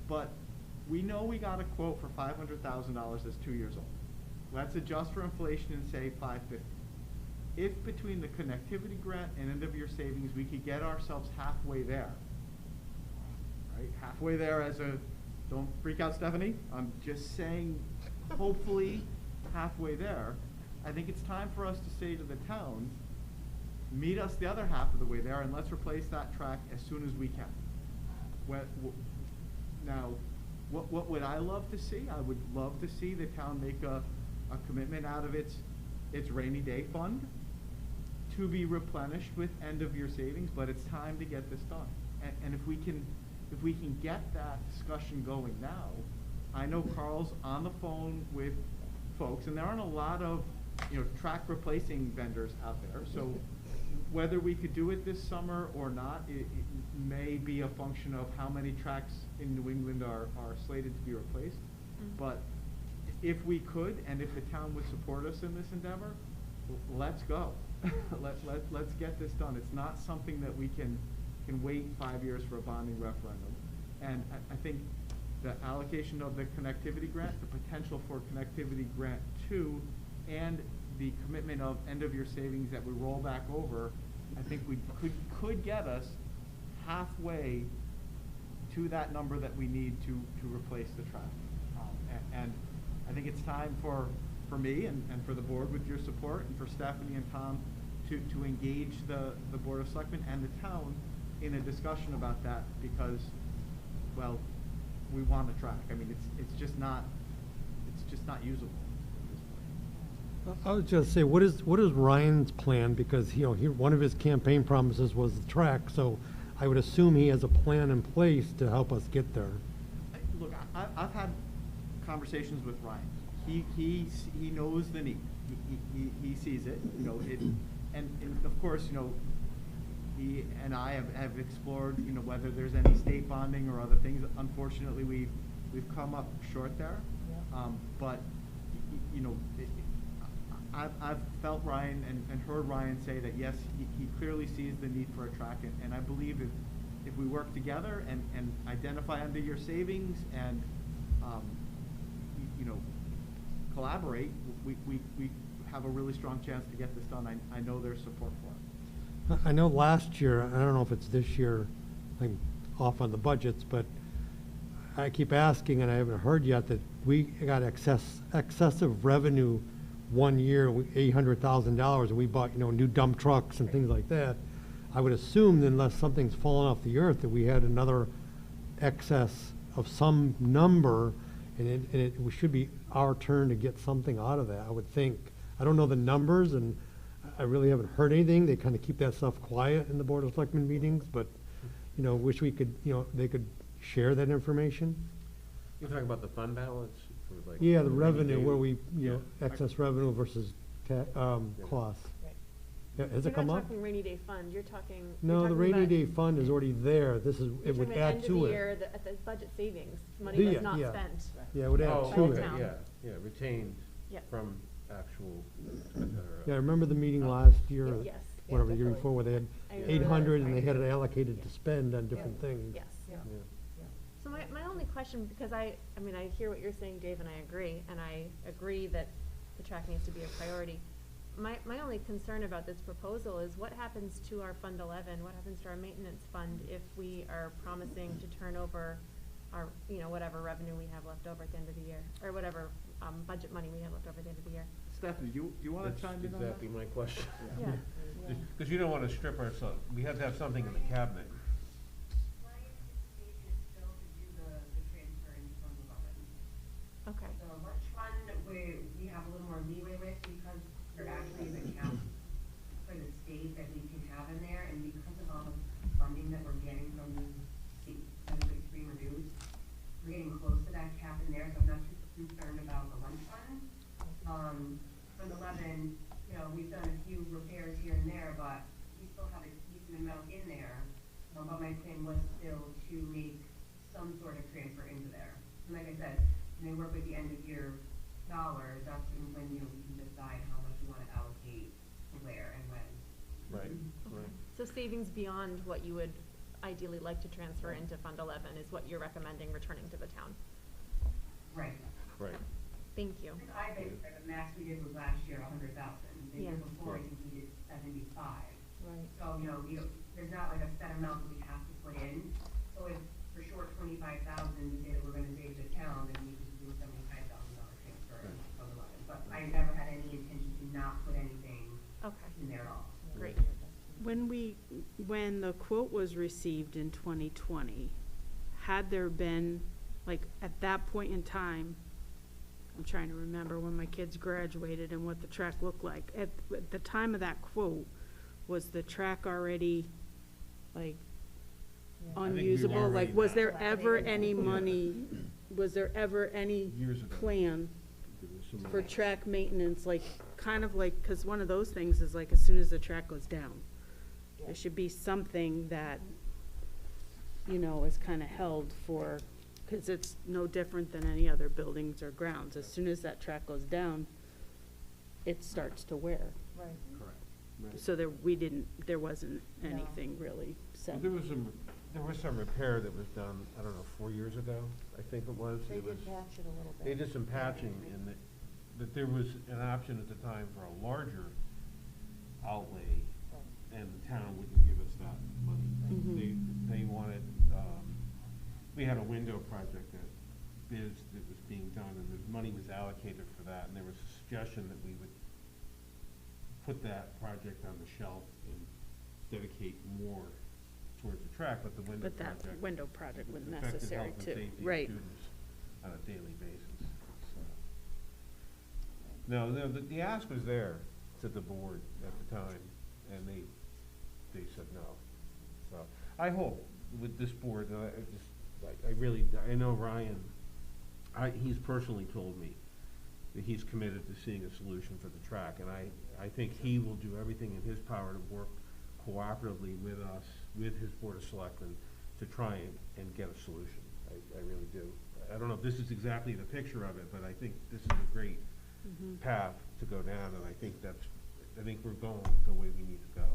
But we know we got a quote for $500,000 that's 2 years old. Let's adjust for inflation and say $550,000. If between the connectivity grant and end of year savings, we could get ourselves halfway there, right? Halfway there don't freak out, Stephanie. I'm just saying, hopefully halfway there. I think it's time for us to say to the town, meet us the other half of the way there, and let's replace that track as soon as we can. Now, what would I love to see? I would love to see the town make a commitment out of its rainy day fund to be replenished with end of year savings, but it's time to get this done. And if we can get that discussion going now, I know Carl's on the phone with folks, and there aren't a lot of track replacing vendors out there. So whether we could do it this summer or not, it may be a function of how many tracks in New England are slated to be replaced. But if we could, and if the town would support us in this endeavor, let's go. Let's get this done. It's not something that we can wait 5 years for a bonding referendum. And I think the allocation of the connectivity grant, the potential for connectivity grant 2, and the commitment of end-of-year savings that we roll back over, I think we could get us halfway to that number that we need to replace the track. And I think it's time for me and for the board with your support, and for Stephanie and Tom to engage the Board of Selectmen and the town in a discussion about that, because, well, we want a track. I mean, it's just not usable at this point. I was just say, what is Ryan's plan? Because, one of his campaign promises was the track, so I would assume he has a plan in place to help us get there. Look, I've had conversations with Ryan. He knows the need. He sees it, and of course, he and I have explored, whether there's any state bonding or other things. Unfortunately, we've come up short there. But, I've felt Ryan and heard Ryan say that, yes, he clearly sees the need for a track, and I believe if we work together and identify under-year savings and, collaborate, we have a really strong chance to get this done. I know there's support for it. I know last year, I don't know if it's this year, I'm off on the budgets, but I keep asking, and I haven't heard yet, that we got excessive revenue one year, $800,000, and we bought, new dump trucks and things like that. I would assume that unless something's fallen off the earth, that we had another excess of some number, and it should be our turn to get something out of that, I would think. I don't know the numbers, and I really haven't heard anything. They kind of keep that stuff quiet in the Board of Selectmen meetings, but, wish we could, they could share that information. You're talking about the fund balance for like? Yeah, the revenue, rainy where day? we, Yeah. excess revenue versus costs. Yeah, has it come You're up? not talking rainy day fund, you're talking. No, the rainy day fund is already there. This is, it would add End of to the it. year, at the budget savings, money Yeah, that's not yeah. spent. Yeah, it would add Oh, to okay, it. town. yeah, retained Yeah. from actual. Yeah, I remember the meeting last year, or Yes. whatever, the year before, where they had I remember 800 that. and they had it allocated to spend on different things. Yes. Yeah. So my only question, because I hear what you're saying, Dave, and I agree that the track needs to be a priority. My only concern about this proposal is what happens to our Fund 11, what happens to our maintenance fund if we are promising to turn over our, whatever revenue we have left over at the end of the year, or whatever, budget money we have left over at the end of the year. Stephanie, do you want to chime in on that? Exactly my question. Yeah. Because you don't want to strip ourselves, we have to have something in the cabinet. My anticipation is still to do the transfer in Fund 11. Okay. The lunch fund, we have a little more leeway with, because there actually is a cap for the state that we can have in there, and because of all the funding that we're getting from the state, free reduced, we're getting close to that cap in there, so I'm not too concerned about the lunch fund. Fund 11, we've done a few repairs here and there, but we still have a decent amount in there. But my plan was still to make some sort of transfer into there. And like I said, when I work with the end of year dollars, that's when, we can decide how much we want to allocate to where and when. Right, right. So savings beyond what you would ideally like to transfer into Fund 11 is what you're recommending returning to the town. Right. Right. Thank you. I think the max we did was last year, 100,000. The year Yeah. before, I think we did 75. Right. So, there's not like a set amount that we have to put in. So if for sure 25,000, we say that we're gonna save the town, then we can do $75,000 transfer from 11. But I never had any intention to not put anything Okay. in there at all. Great. When the quote was received in 2020, had there been, at that point in time, I'm trying to remember when my kids graduated and what the track looked like. At the time of that quote, was the track already, unusable? already Was there not. ever any money, was there ever any Years ago. plan There was some- for track maintenance, because one of those things is as soon as the track goes down, there should be something that, is kind of held for, because it's no different than any other buildings or grounds. As soon as that track goes down, it starts to wear. Right. Correct. Right. So there wasn't anything really Well, set. there was some repair that was done, I don't know, 4 years ago, I think it was. They It was- did patch it a little bit. They did some patching, and that there was an option at the time for a larger outlay, and the town wouldn't give us that money. They wanted, we had a window project that was being done, and the money was allocated for that, and there was a suggestion that we would put that project on the shelf and dedicate more towards the track, but the window But project. that window project was affected necessary health and too, safety of right. students on a daily basis. So. No, the ask was there to the board at the time, and they said no. So I hope with this board, I know Ryan, he's personally told me that he's committed to seeing a solution for the track, and I think he will do everything in his power to work cooperatively with us, with his Board of Selectmen, to try and get a solution. I really do. I don't know if this is exactly the picture of it, but I think this is a great path to go down, and I think we're going the way we need to go.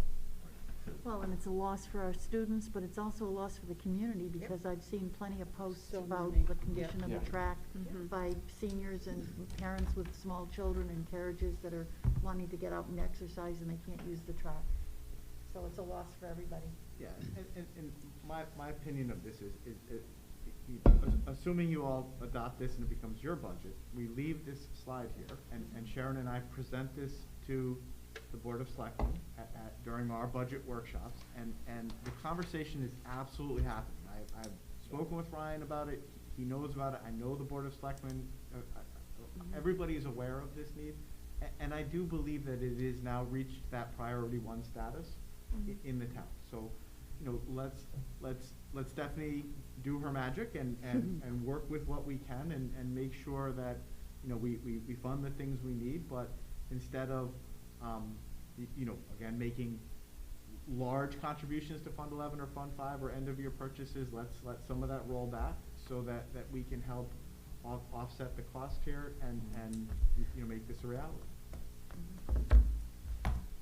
Well, and it's a loss for our students, but it's also a loss for the community, because I've seen plenty of posts So about many. the condition of Yeah. the track Mhm. by seniors and parents with small children and carriages that are wanting to get out and exercise, and they can't use the track. So it's a loss for everybody. Yeah, and my opinion of this is assuming you all adopt this and it becomes your budget, we leave this slide here, and Sharon and I present this to the Board of Selectmen during our budget workshops, and the conversation is absolutely happening. I've spoken with Ryan about it, he knows about it, I know the Board of Selectmen, everybody is aware of this need, and I do believe that it is now reached that priority one status in the town. So, let's definitely do her magic and work with what we can and make sure that, we fund the things we need, but instead of, again, making large contributions to Fund 11 or Fund 5 or end-of-year purchases, let's let some of that roll back so that we can help offset the cost here and make this a reality.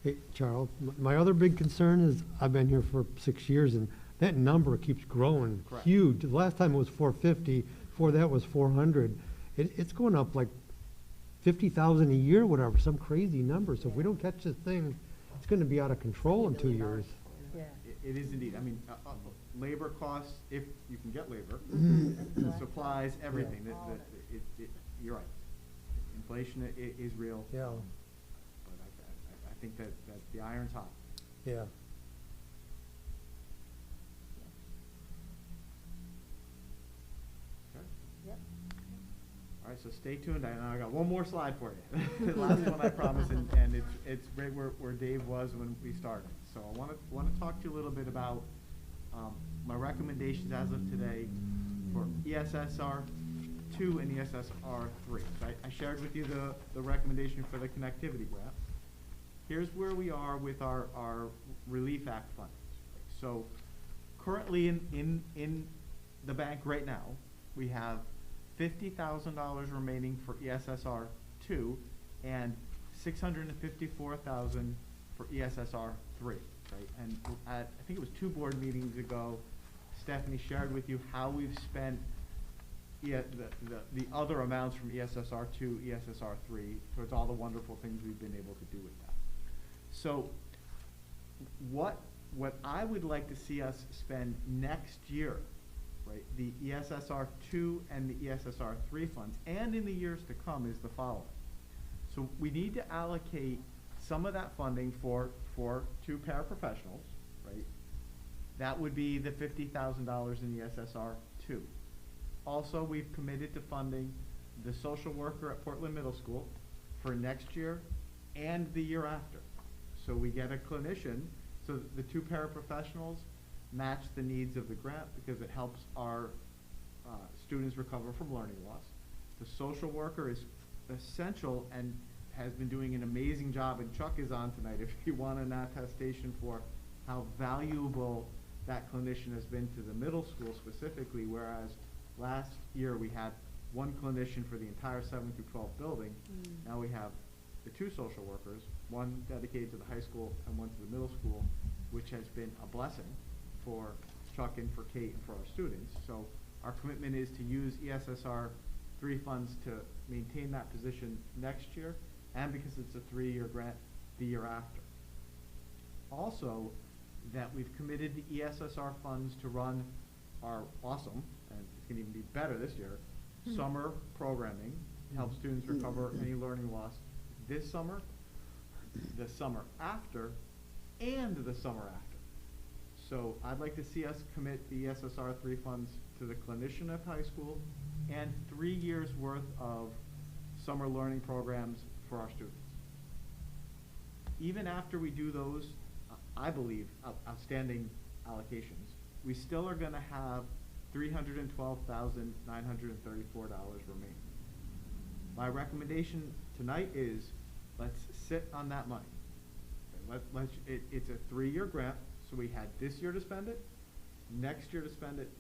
Hey, Charles, my other big concern is, I've been here for 6 years, and that number keeps growing Correct. huge. The last time it was 450, before that was 400. It's going up like 50,000 a year, whatever, some crazy number. So if we don't catch this thing, it's gonna be out of control in 2 years. Yeah. It is indeed. I mean, labor costs, if you can get labor, supplies, everything. All of You're right. Inflation is real. Yeah, But I think that the iron's hot. yeah. Okay. Yep. All right, so stay tuned. I got one more slide for you. The last one I promise, and it's right where Dave was when we started. So I want to talk to you a little bit about my recommendations as of today for ESSR 2 and ESSR 3. So I shared with you the recommendation for the connectivity grant. Here's where we are with our Relief Act funds. So currently in the bank right now, we have $50,000 remaining for ESSR 2 and $654,000 for ESSR 3, right? And I think it was 2 board meetings ago, Stephanie shared with you how we've spent the other amounts from ESSR 2, ESSR 3 towards all the wonderful things we've been able to do with that. So what I would like to see us spend next year, right, the ESSR 2 and the ESSR 3 funds, and in the years to come, is the following. So we need to allocate some of that funding for 2 paraprofessionals, right? That would be the $50,000 in the ESSR 2. Also, we've committed to funding the social worker at Portland Middle School for next year and the year after. So we get a clinician, so the 2 paraprofessionals match the needs of the grant because it helps our students recover from learning loss. The social worker is essential and has been doing an amazing job, and Chuck is on tonight if you want an attestation for how valuable that clinician has been to the middle school specifically, whereas last year we had 1 clinician for the entire 7 through 12 building. Now we have the 2 social workers, 1 dedicated to the high school and 1 to the middle school, which has been a blessing for Chuck and for Kate and for our students. So our commitment is to use ESSR three funds to maintain that position next year, and because it's a 3-year grant, the year after. Also, that we've committed the ESSR funds to run our awesome, and it's gonna even be better this year, summer programming to help students recover any learning loss this summer, the summer after, and the summer after. So I'd like to see us commit the ESSR 3 funds to the clinician at high school and 3 years worth of summer learning programs for our students. Even after we do those, I believe, outstanding allocations, we still are gonna have $312,934 remaining. My recommendation tonight is, let's sit on that money. It's a 3-year grant, so we had this year to spend it, next year to spend it,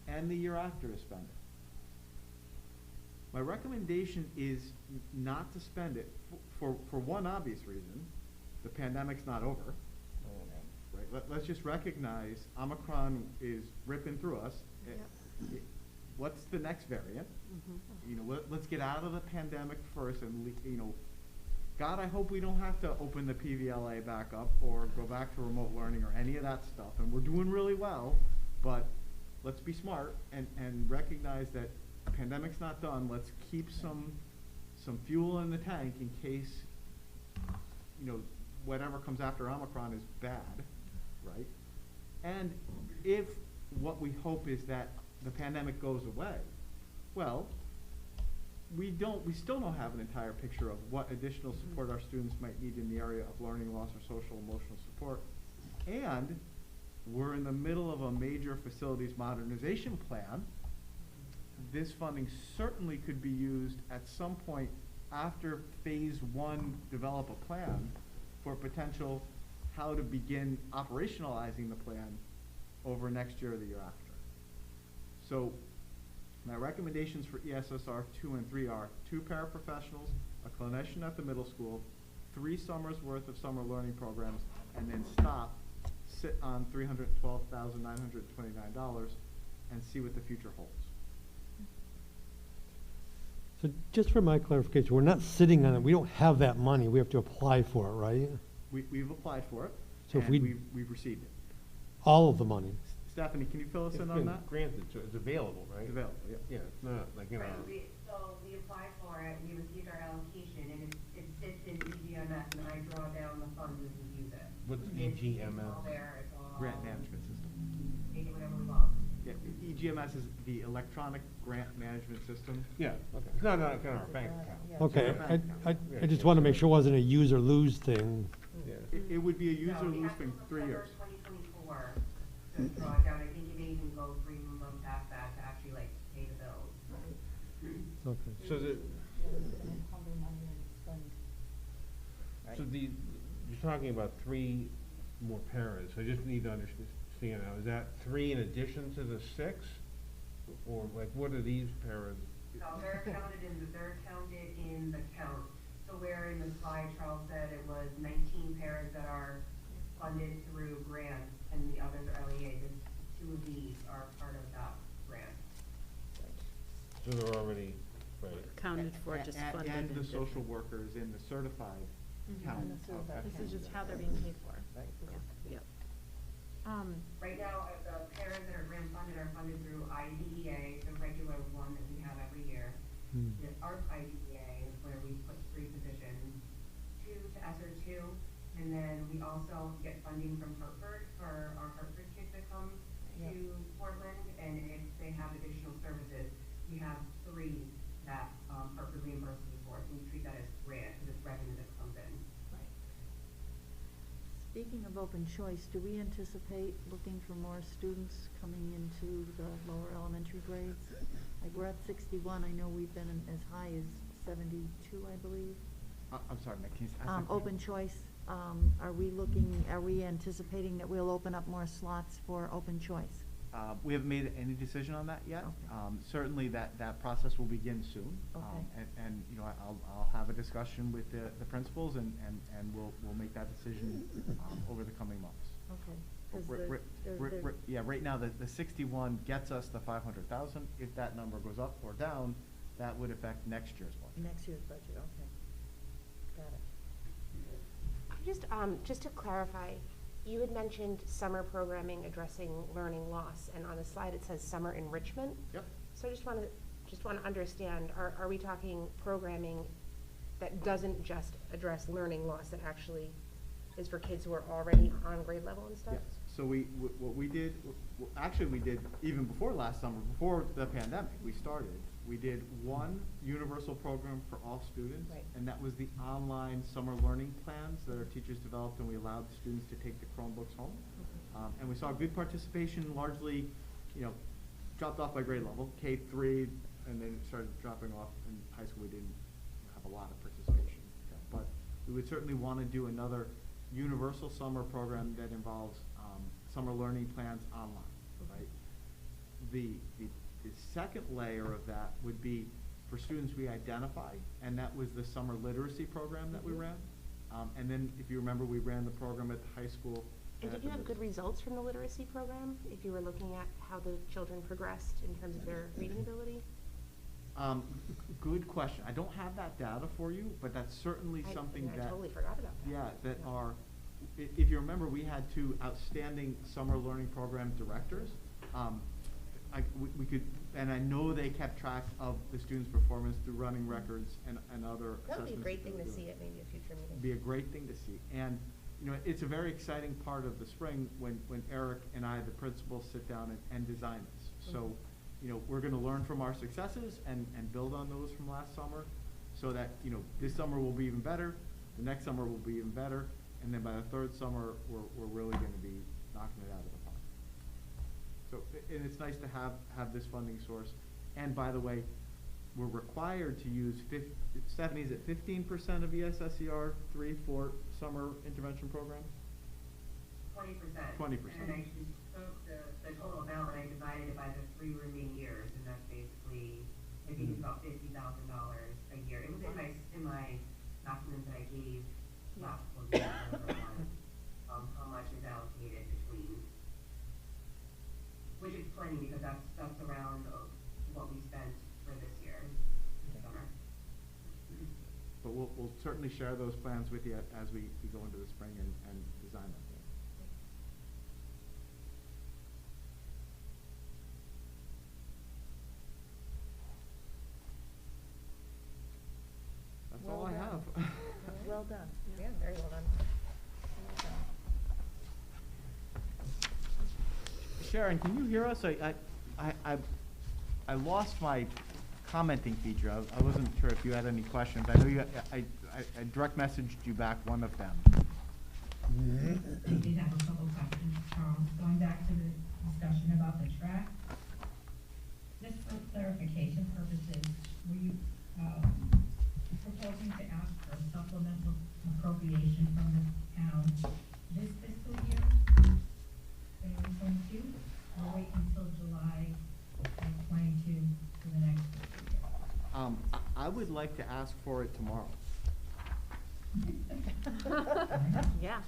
and the year after to spend it. My recommendation is not to spend it for one obvious reason: the pandemic's not over. Right? Let's just recognize Omicron is ripping through us. What's the next variant? You know, let's get out of the pandemic first, and God, I hope we don't have to open the PVLA back up or go back to remote learning or any of that stuff. And we're doing really well, but let's be smart and recognize that the pandemic's not done. Let's keep some fuel in the tank in case, whatever comes after Omicron is bad, right? And if what we hope is that the pandemic goes away, well, we still don't have an entire picture of what additional support our students might need in the area of learning loss or social emotional support. And we're in the middle of a major facilities modernization plan. This funding certainly could be used at some point after phase 1, develop a plan for potential how to begin operationalizing the plan over next year or the year after. So my recommendations for ESSR 2 and 3 are 2 paraprofessionals, a clinician at the middle school, 3 summers worth of summer learning programs, and then sit on $312,929 and see what the future holds. So just for my clarification, we're not sitting on it, we don't have that money, we have to apply for it, right? We've applied for it, So if and we- we've received it. All of the money? Stephanie, can you fill us It's in been on that? granted, so it's available, right? It's available, yeah. Yeah, it's not like, Right, so we applied for it, we received our allocation, and it sits in EGMS, and I draw down the funds as we use it. What's It's EGMS? all there, it's all. Grant management system. Take it whatever we want. Yeah, EGMS is the electronic grant management system. Yeah, okay. It's not kind of our bank account. Okay, I just want to make sure it wasn't a use or lose thing. Yeah. It would be a use No, or we lose have thing, till 3 years. September 2024 to draw it down. I think it may even go 3 months past that to actually pay the bills. Okay. So you're talking about 3 more paras, so I just need to understand now, is that 3 in addition to the 6? Or what are these paras? No, they're counted in the count. So where in the slide Charles said it was 19 paras that are funded through grants and the others are LEA, the 2 of these are part of that grant. So they're already, right. Accounted for, just funded. And the social workers in the certified count. This is just how they're being paid for. Yep. Right now, the paras that are grant funded are funded through IDEA, the regular one that we have every year. The ARP IDEA is where we put 3 positions, 2 to ESSER 2, and then we also get funding from Hartford for our Hartford kids that come to Portland, and if they have additional services, we have 3 that Hartford reimburses us for, so we treat that as grant, because it's revenue that comes in. Speaking of open choice, do we anticipate looking for more students coming into the lower elementary grades? Like, we're at 61, I know we've been as high as 72, I believe. I'm sorry, Nick, can you ask that question? Open choice, are we anticipating that we'll open up more slots for open choice? We haven't made any decision on that yet. Okay. Certainly that process will begin soon. Okay. And I'll have a discussion with the principals and we'll make that decision over the coming months. Okay, because Yeah, right now the 61 gets us the 500,000. If that number goes up or down, that would affect next year's budget. Next year's budget, okay. Got it. Just to clarify, you had mentioned summer programming addressing learning loss, and on the slide it says summer enrichment. Yep. So I just want to understand, are we talking programming that doesn't just address learning loss, that actually is for kids who are already on grade level and stuff? Yes, so what we did, actually we did even before last summer, before the pandemic, we did one universal program for all students. Right. And that was the online summer learning plans that our teachers developed, and we allowed the students to take the Chromebooks home. And we saw good participation, largely, dropped off by grade level, K-3, and then it started dropping off in high school. We didn't have a lot of participation. But we would certainly want to do another universal summer program that involves summer learning plans online, right? The second layer of that would be for students we identify, and that was the summer literacy program that we ran. And then, if you remember, we ran the program at the high school. And did you have good results from the literacy program, if you were looking at how the children progressed in terms of their reading ability? Good question. I don't have that data for you, but that's certainly something I that. totally forgot about that. Yeah, that are, if you remember, we had two outstanding summer learning program directors. We could, and I know they kept track of the students' performance through running records and other assessments. That would be a great they thing were to doing. see at maybe a future meeting. Be a great thing to see. And, it's a very exciting part of the spring when Eric and I, the principals, sit down and design this. So, we're gonna learn from our successes and build on those from last summer, so that, this summer will be even better, the next summer will be even better, and then by the third summer, we're really gonna be knocking it out of the park. So, and it's nice to have this funding source. And by the way, we're required to use Stephanie's at 15% of ESSER 3 for summer intervention programs? 20%. 20%. And I just took the total amount and I divided it by the 3 remaining years, and that's basically, I think it's about $50,000 a year. It was in my document that I gave last quarter, how much is allocated between, which is plenty, because that's around what we spent for this year, this summer. But we'll certainly share those plans with you as we go into the spring and design them. That's all I have. Well done. Yeah, very well done. Sharon, can you hear us? I lost my commenting feature. I wasn't sure if you had any questions. I know I direct messaged you back one of them. I did have a couple questions, Charles, going back to the discussion about the track. Just for clarification purposes, were you, proposing to ask for a supplemental appropriation from the town this fiscal year, 2022, or wait until July of 22 for the next fiscal year? I would like to ask for it tomorrow. Yeah.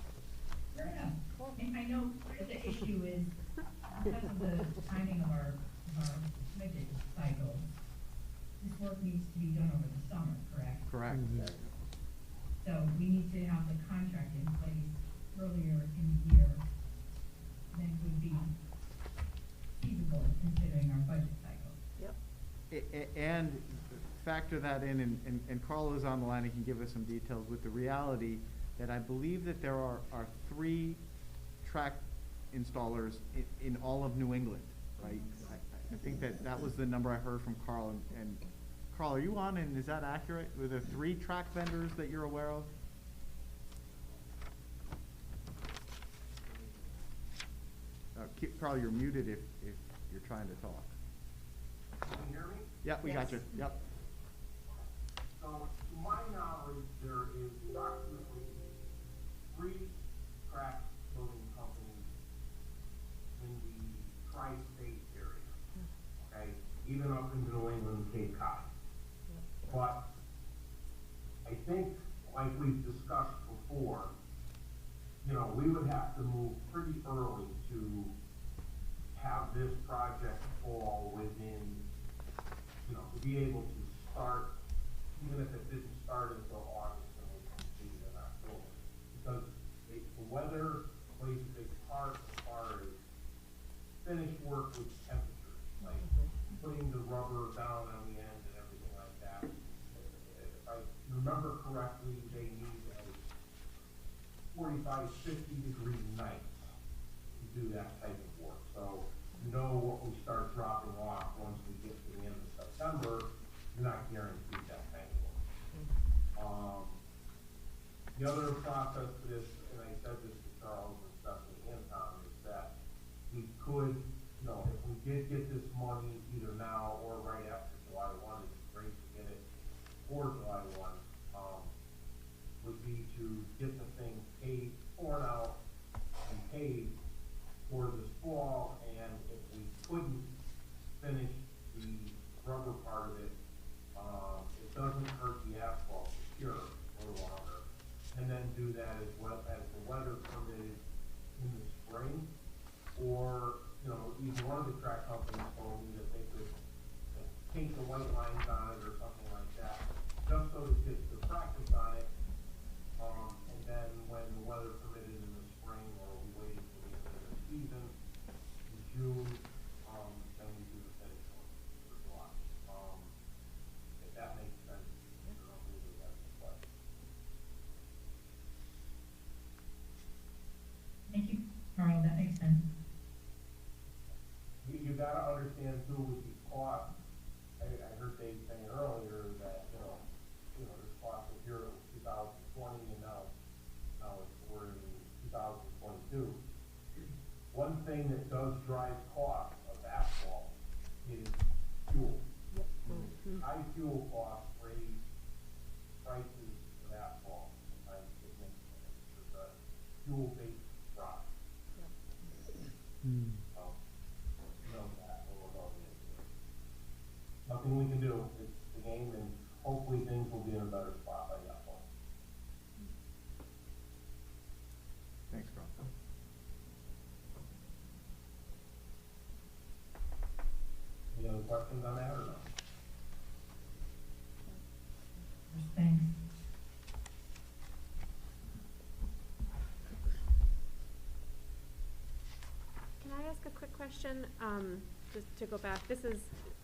Fair enough. And I know part of the issue is because of the timing of our budget cycle, this work needs to be done over the summer, correct? Correct. So we need to have the contract in place earlier in the year than would be feasible considering our budget cycle. Yep. And factor that in, and Carl is on the line and can give us some details with the reality that I believe that there are 3 track installers in all of New England, right? I think that was the number I heard from Carl, and Carl, are you on, and is that accurate? Were there 3 track vendors that you're aware of? Carl, you're muted if you're trying to talk. Can you hear me? Yep, we got you, yep. So, to my knowledge, there is approximately 3 track building companies in the tri-state area, okay? Even up into New England, Cape Cod. But I think, like we've discussed before, we would have to move pretty early to have this project fall within, to be able to start, even if it didn't start until August and we complete it in October. Because the weather plays a big part as far as finished work with temperatures, like putting the rubber down on the end and everything like that. If I remember correctly, they need a 45, 50-degree night to do that type of work. So you know what we start dropping off once we get to the end of September, you're not guaranteed that kind of work. The other process to this, and I said this to Charles and Stephanie and Tom, is that we could, you know, if we did get this money either now or right after July 1, it's great to get it for July 1, would be to get the thing paid, torn out and paid for this fall, and if we couldn't finish the rubber part of it, it doesn't hurt the asphalt to cure a little longer, and then do that as well as the weather permitted in the spring. Or, you know, even one of the track companies told me that they could paint the white lines on it or something like that, just so it gets the practice on it. And then when the weather permitted in the spring, or we waited till the end of the season, in June, then we do the finish work for July. If that makes sense, I don't know if anybody has any questions. Thank you, Carl, that makes sense. You gotta understand too with these costs, I heard Dave saying earlier that, you know, this cost was here in 2020 and now we're in 2022. One thing that does drive cost of asphalt is fuel. High fuel costs raise prices of asphalt sometimes significantly because the fuel-based product. Nothing we can do. It's the game, and hopefully things will be in a better spot by that point. Thanks, Carl. Any other questions on that or no? Thanks. Can I ask a quick question? Just to go back, this is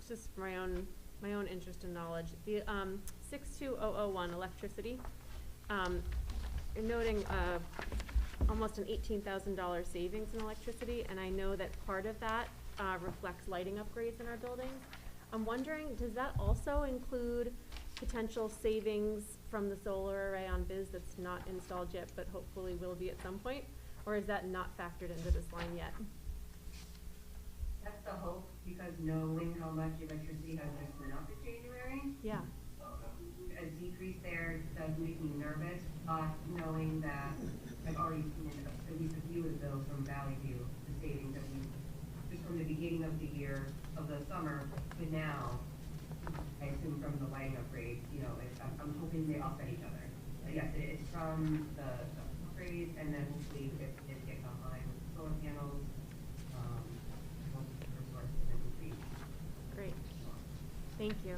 just for my own interest and knowledge. The 62001 electricity, you're noting almost an $18,000 savings in electricity, and I know that part of that reflects lighting upgrades in our buildings. I'm wondering, does that also include potential savings from the solar array on Biz that's not installed yet, but hopefully will be at some point? Or is that not factored into this line yet? That's the hope, because knowing how much electricity has just went up in January, Yeah. a decrease there does make me nervous, but knowing that I've already seen at least a few of the bills from Valley View, the savings that we, just from the beginning of the year, of the summer to now, I assume from the lighting upgrades, you know, I'm hoping they offset each other. But yes, it's from the upgrades, and then hopefully if it gets online with solar panels, Great. Thank you.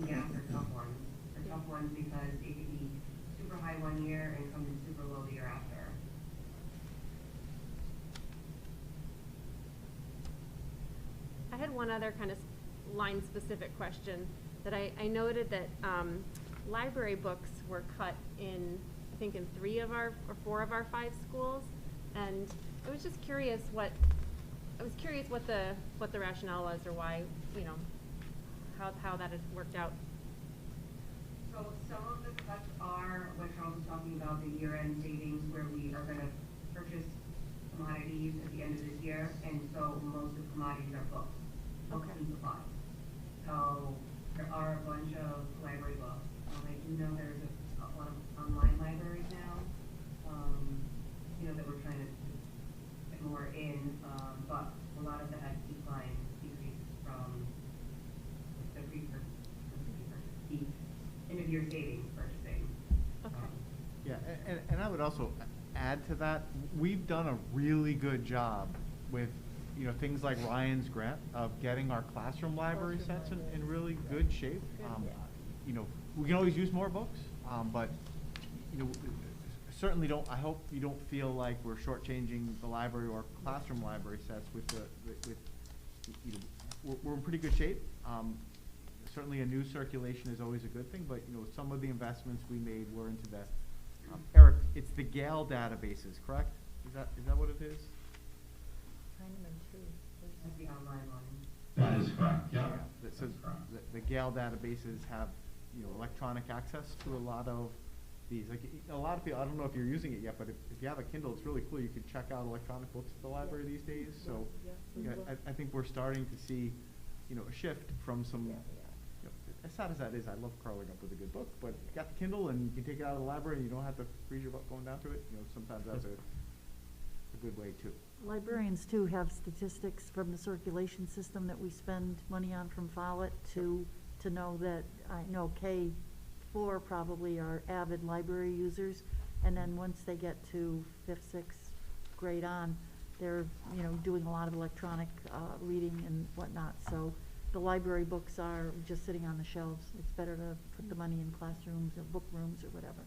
Gas are tough ones. They're tough ones because it could be super high one year and come in super low the year after. I had one other kind of line-specific question that I noted that library books were cut in, I think, in 3 of our, or 4 of our 5 schools, and I was just curious what the rationale was, or why, you know, how that had worked out. So some of the cuts are what Charles was talking about, the year-end savings, where we are gonna purchase commodities at the end of this year, and so most of the commodities are books and supplies. So there are a bunch of library books. I do know there's a lot of online libraries now, you know, that we're trying to get more in, but a lot of that has decreased from the end of year savings purchasing. Okay. Yeah, and I would also add to that, we've done a really good job with, you know, things like Ryan's grant of getting our classroom library sets in really good shape. You know, we can always use more books, but, you know, certainly don't, I hope you don't feel like we're shortchanging the library or classroom library sets with you know, we're in pretty good shape. Certainly a new circulation is always a good thing, but, you know, some of the investments we made were into the, Eric, it's the Gale databases, correct? Is that what it is? That's the online one. That is correct, yeah. So That's correct. the Gale databases have, you know, electronic access to a lot of these. Like, a lot of people, I don't know if you're using it yet, but if you have a Kindle, it's really cool. You can check out electronic books at the library these days. So, you know, I think we're starting to see, you know, a shift from some, you know, as sad as that is, I love curling up with a good book, but you got the Kindle and you can take it out of the library and you don't have to freeze your butt going down to it. You know, sometimes that's a good way too. Librarians too have statistics from the circulation system that we spend money on from Follett to know that, I know K4 probably are avid library users, and then once they get to 5th, 6th grade on, they're, you know, doing a lot of electronic reading and whatnot. So the library books are just sitting on the shelves. It's better to put the money in classrooms or book rooms or whatever.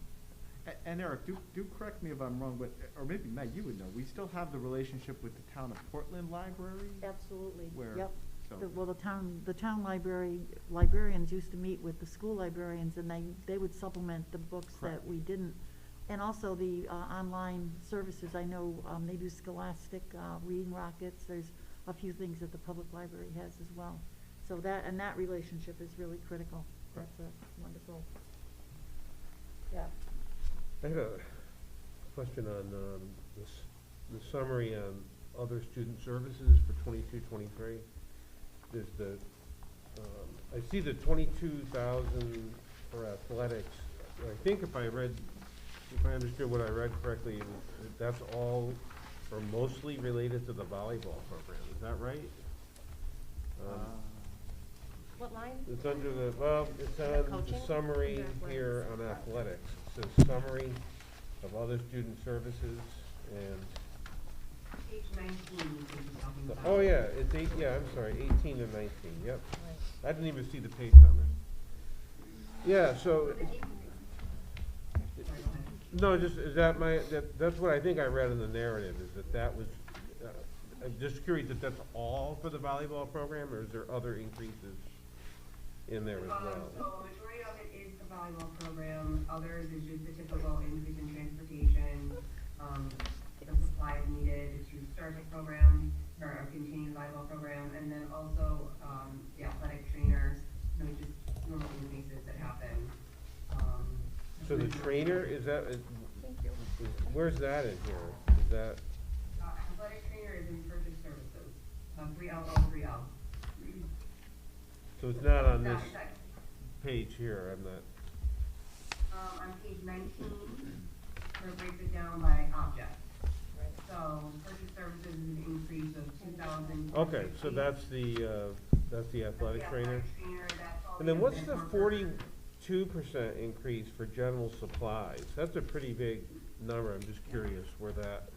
And Eric, do correct me if I'm wrong, but, or maybe Meg, you would know, we still have the relationship with the town of Portland Library? Absolutely. Where, Yep. so. Well, the town librarians used to meet with the school librarians, and they would supplement the books Correct. that we didn't. And also the online services, I know they do Scholastic, Reading Rockets, there's a few things that the public library has as well. So that relationship is really critical. Right. That's a wonderful, yeah. I had a question on the summary on other student services for 22-23. There's the, I see the 22,000 for athletics. I think if I understood what I read correctly, that's all or mostly related to the volleyball program. Is that right? What line? It's under the, well, it's on the Coaching? summary Under here on athletics. It says summary of other student services and, Page 19, you can be talking about. oh yeah, it's I'm sorry, 18 and 19, yep. I didn't even see the page number. Yeah, so, no, just, is that that's what I think I read in the narrative, is that was, I'm just curious if that's all for the volleyball program, or is there other increases in there as well? So majority of it is the volleyball program, others is just the typical increase in transportation, the supplies needed to start the program, or continue the volleyball program, and then also, the athletic trainers, you know, just normal increases that happen. So the trainer, is that, where's that in here? Is that, Athletic trainer is in purchase services, 3L, 3L. so it's not on this Is that- page here, I'm not, on page 19, where it breaks it down by object. So purchase services is an increase of 2,000. okay, so that's the athletic trainer? That's all And then the what's the event 42% increase for general supplies? That's a pretty big number, I'm just curious where that,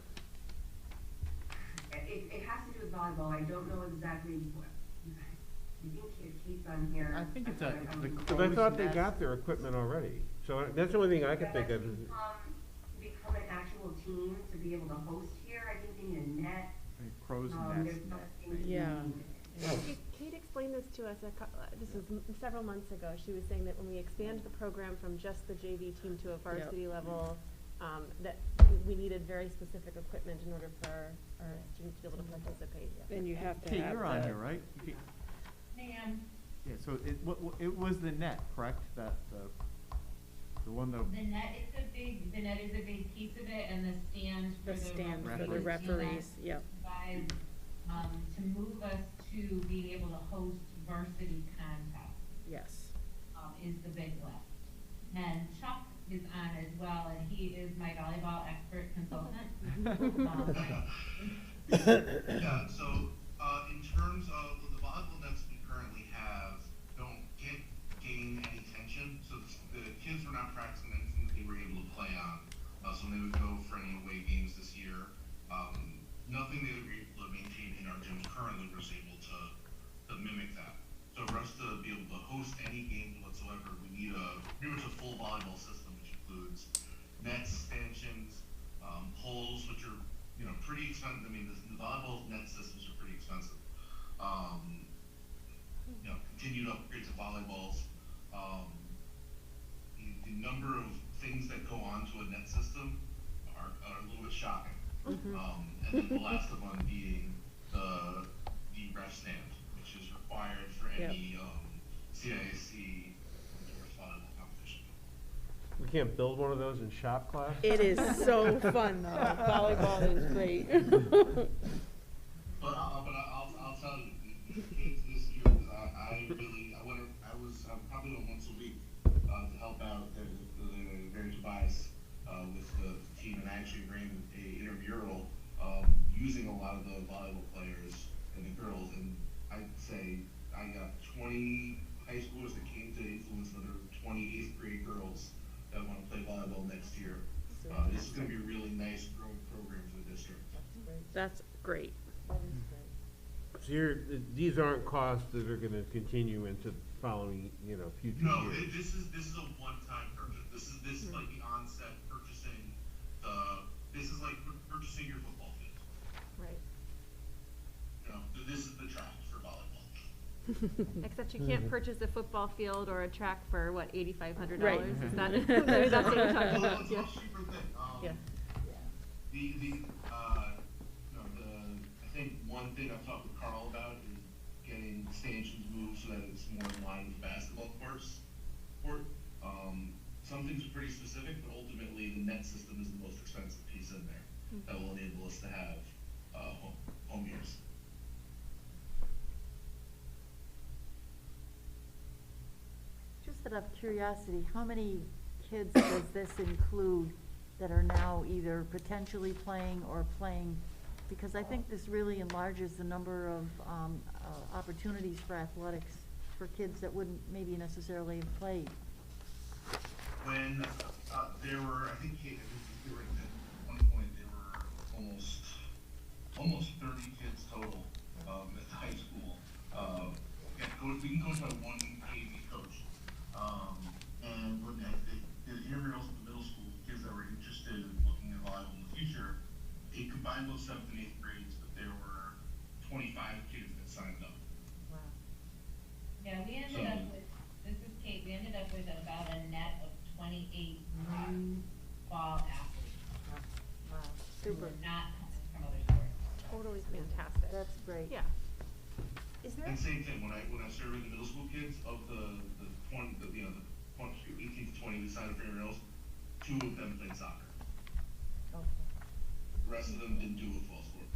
It has to do with volleyball, I don't know exactly what, I think Kate's on here. I think it's the because I thought they got their equipment already. So that's the only thing I could think of. Is Become an actual team to be able to host here, I think they need a net. Crows and There's nets. nothing. Yeah. Kate explained this to us, this was several months ago. She was saying that when we expand the program from just the JV team to a varsity level, that we needed very specific equipment in order for our students to be able to participate. And you have to Kate, have you're on the- here, right? And Yeah, so it was the net, correct? That, the one that, the net is a big piece of it, and the stand for The the stand for the referees. referees, yep. provides, to move us to being able to host varsity contests, Yes. is the big lift. And Chuck is on as well, and he is my volleyball expert consultant. Yeah, so, in terms of the volleyball nets we currently have don't gain any tension, so the kids were not practicing anything that they were able to play on. So when they would go for any away games this year, nothing they would be able to maintain in in our gyms currently was able to mimic that. So for us to be able to host any games whatsoever, we need pretty much a full volleyball system, which includes nets, stanchions, poles, which are, you know, pretty expensive. I mean, the volleyball net systems are pretty expensive. You know, continued upgrades of volleyballs. The number of things that go onto a net system are a little bit shocking. And then the last of one being the ref stand, which is required for any CISC endorsed volleyball competition. We can't build one of those in shop class? It is so fun though. Volleyball is great. But I'll tell you, the kids this year, I probably went once a week to help out the very Tobias with the team, and I actually ran a intramural using a lot of the volleyball players and the girls, and I'd say I got 20 high schoolers that came to influence another 20 8th grade girls that want to play volleyball next year. This is going to be a really nice growing program for the district. That's great. So these aren't costs that are gonna continue into following, you know, future No, years? this is a one-time purchase. This is like the onset purchasing. This is like purchasing your football field. Right. You know, this is the track for volleyball. Except you can't purchase a football field or a track for, what, $8,500? Right. Is that, maybe that's what you're talking Well, about, it's a yeah. much cheaper thing. Yeah. I think one thing I've talked with Carl about is getting stanchions moved so that it's more in line with the basketball court. Some things are pretty specific, but ultimately the net system is the most expensive piece in there that will enable us to have home use. Just out of curiosity, how many kids does this include that are now either potentially playing or playing? Because I think this really enlarges the number of opportunities for athletics for kids that wouldn't maybe necessarily have played. When there were, I think there were, at one point, there were almost 30 kids total at the high school. We can coach by one AV coach. And when the intramurals at the middle school, kids that were interested in looking at volleyball in the future, it combined those 7th and 8th grades, but there were 25 kids that signed up. Wow. Yeah, we ended up with, this is Kate, we ended up with about a net of 28 new fall athletes. Wow, Who super. were not coming from other sports. Totally fantastic. That's great. Yeah. Is there? And same thing, when I surveyed the middle school kids, of the 20, the 18 to 20 that signed up for intramurals, 2 of them played soccer. Okay. The rest of them didn't do a fall sport.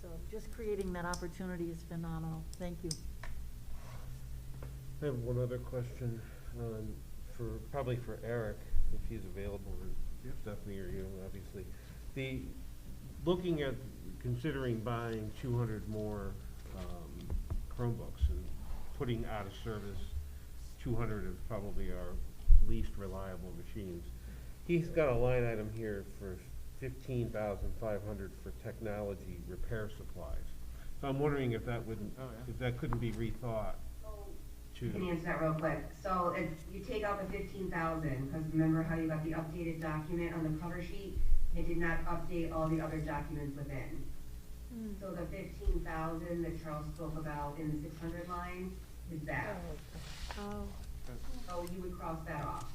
So just creating that opportunity is phenomenal. Thank you. I have one other question, probably for Eric, if he's available, or Stephanie or you, obviously. Looking at, considering buying 200 more Chromebooks and putting out of service 200 of probably our least reliable machines, he's got a line item here for $15,500 for technology repair supplies. So I'm wondering if that wouldn't, if that couldn't be rethought to. I can answer that real quick. So if you take out the 15,000, because remember how you got the updated document on the cover sheet? It did not update all the other documents within. So the 15,000 that Charles spoke about in the 600 line is that. Oh. So you would cross that off.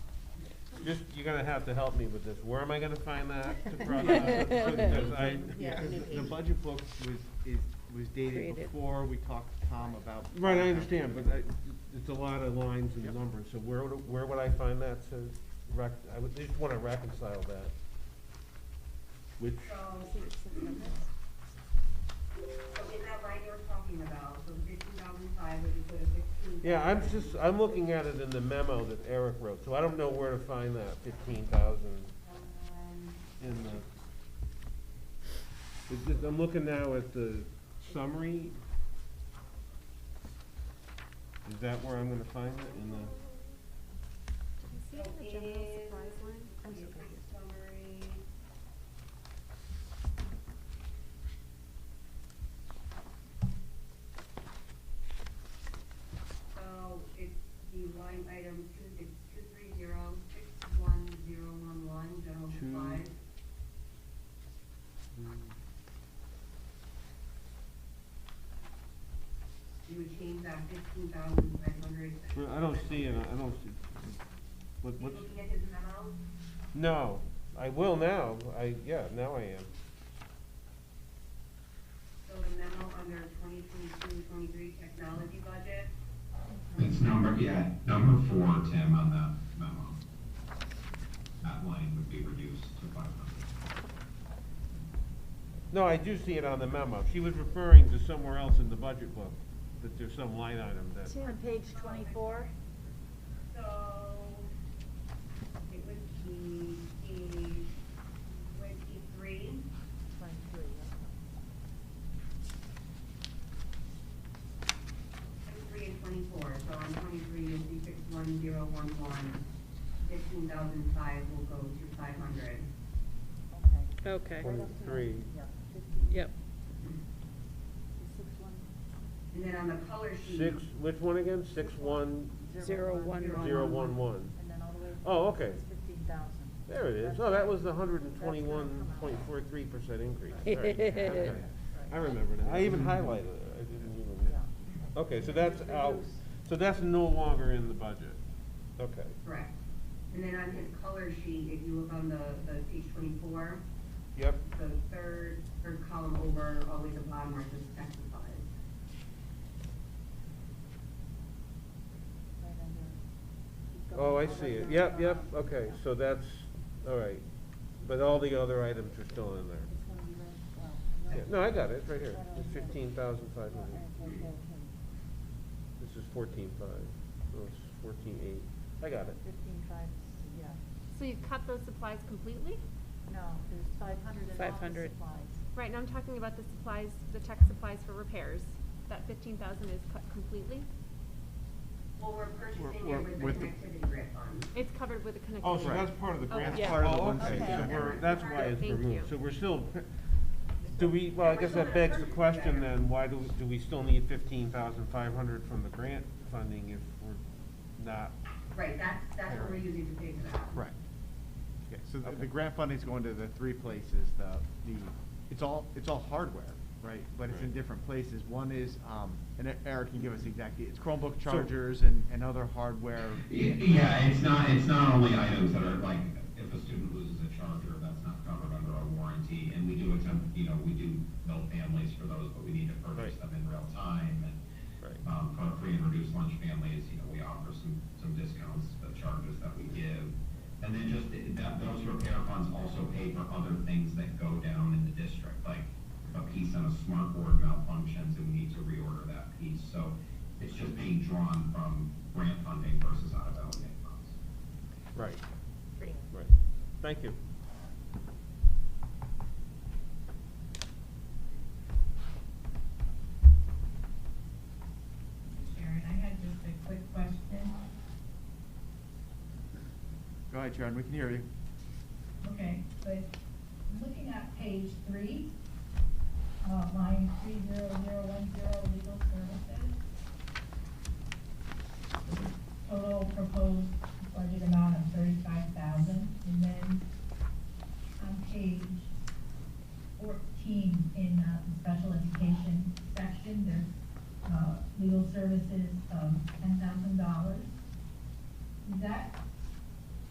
Just, you're gonna have to help me with this. Where am I gonna find that to cross out? Because The budget book was dated Created. before we talked to Tom about. Right, I understand, but it's a lot of lines and numbers, so where would I find that to I would just wanna reconcile that. Which, So in that line you were talking about, so the 15,005 would be put a 15,000. yeah, I'm looking at it in the memo that Eric wrote, so I don't know where to find that 15,000 in the. It's just, I'm looking now at the summary. Is that where I'm gonna find it, in the? See it in the general supplies line? I'm sorry. Summary. that 15,500. Well, I don't see it, I don't see, You what's? looking at his memo? No, I will now, yeah, now I am. So the memo under 2022-23 technology budget. It's number 4, Tim, on that memo. That line would be reduced to 500. No, I do see it on the memo. She was referring to somewhere else in the budget book, that there's some line item that. On page 24, So it would be page 23. 23, 23 and 24, so on 23, you'll see 61011, 15,005 will go to 500. Okay, 23. yeah, yep. 61, And then on the color sheet. Which one again? 61. 011. 011. and then all the way. Oh, okay. It's 15,000. There it is. Oh, that was the 121.43% increase. All right. Okay. I remember now. I even highlighted it. I didn't even. Yeah. Okay, so that's out. So that's no longer in the budget. Okay. Correct. And then on his color sheet, if you look on the page 24, Yep. the third column over, all the way to the bottom where it says tech supplies. Right under. keep Oh, I going, see it. right Yep, down. yep. Okay, so that's, all right. But all the other items are still in there. It's gonna be right, well, no. Yeah, no, I got it. It's right here. Right It's on there. 15,500. Okay. This is 14.5. Oh, it's 14.8. I got it. 15,500, yeah. So you've cut those supplies completely? No, there's 500 in office 500. supplies. Right, now I'm talking about the supplies, the tech supplies for repairs. That 15,000 is cut completely? Well, we're purchasing We're- it with the with the- connectivity grant fund. It's covered with the connectivity. Oh, so that's part of the grant. Okay. Part of the Oh, one okay. thing. So Okay. that's why it's Thank removed. you. So we're still, do we, well, I guess that begs the question then, why do we still need 15,500 from the grant funding if we're not? Right, that's what we're using to pay for that. Correct. Okay, so the Okay. grant funding's going to the three places, it's all hardware, right? But it's in Right. different places. One is, and Eric can give us exactly, it's Chromebook So- chargers and other hardware. Yeah, it's not only items that are like, if a student loses a charger, that's not covered under our warranty, and we do attempt, we do build families for those, but we need to purchase Right. them in real time, and, Right. for our free and reduced lunch families, we offer some discounts, the charges that we give. And then just, those repair funds also pay for other things that go down in the district, like a piece on a smart board malfunctions, and we need to reorder that piece, so it's just being drawn from grant funding versus out of LEA funds. Right. Great. Right. Thank you. Sharon, I had just a quick question. Go ahead, Sharon, we can hear you. Okay, but looking at page 3, line 30010, legal services. Total proposed budget amount of 35,000, and then on page 14 in the special education section, there's legal services of $10,000. Is that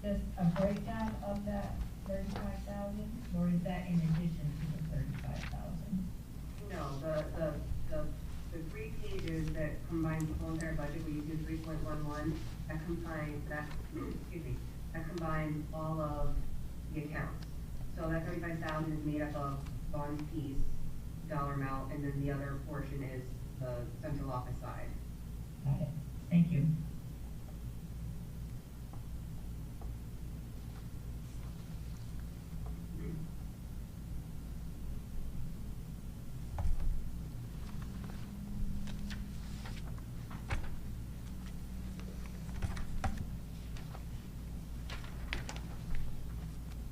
just a breakdown of that 35,000, or is that in addition to the 35,000? No, the 3 pages that combine the whole entire budget, we do 3.11, that combines all of the accounts. So that 35,000 is made up of one piece, dollar amount, and then the other portion is the central office side. Got it, thank you.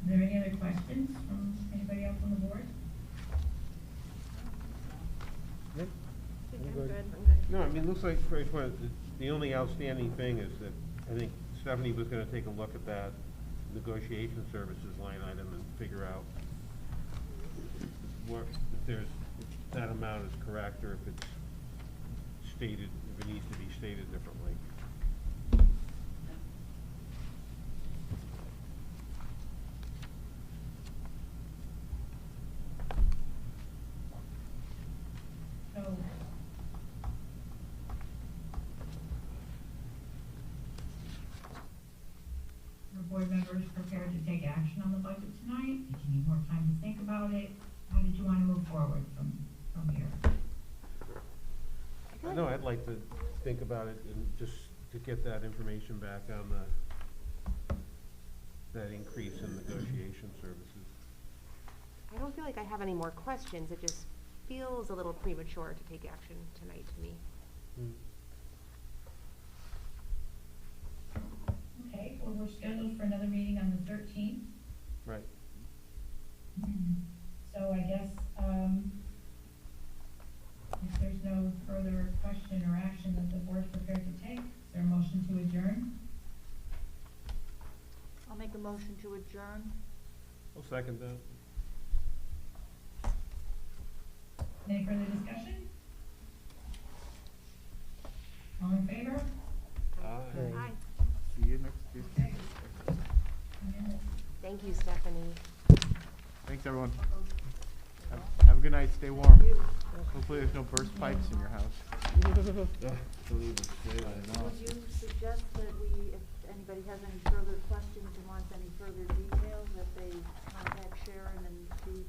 Are there any other questions from anybody else on the board? I think I'm good. good. No, I mean, it looks like for each one, the only outstanding thing is that I think Stephanie was gonna take a look at that negotiation services line item and figure out if that amount is correct or if it's stated it needs to be stated differently. So, are board members prepared to take action on the budget tonight? Did you need more time to think about it? How did you want to move forward from here? No, I'd like to think about it and just to get that information back on that increase in negotiation services. I don't feel like I have any more questions. It just feels a little premature to take action tonight to me. Okay, well, we're scheduled for another meeting on the 13th. Right. So I guess, if there's no further question or action that the board's prepared to take, is there a motion to adjourn? I'll make a motion to adjourn. I'll second that. Any further discussion? All in favor? Hi. See you next Tuesday. Thank you, Stephanie. Thanks, everyone. Have a good night, stay warm. Hopefully there's no burst pipes in your house. Don't even say that. I know. Would you suggest that we, if anybody has any further questions and wants any further details, that they contact Sharon and see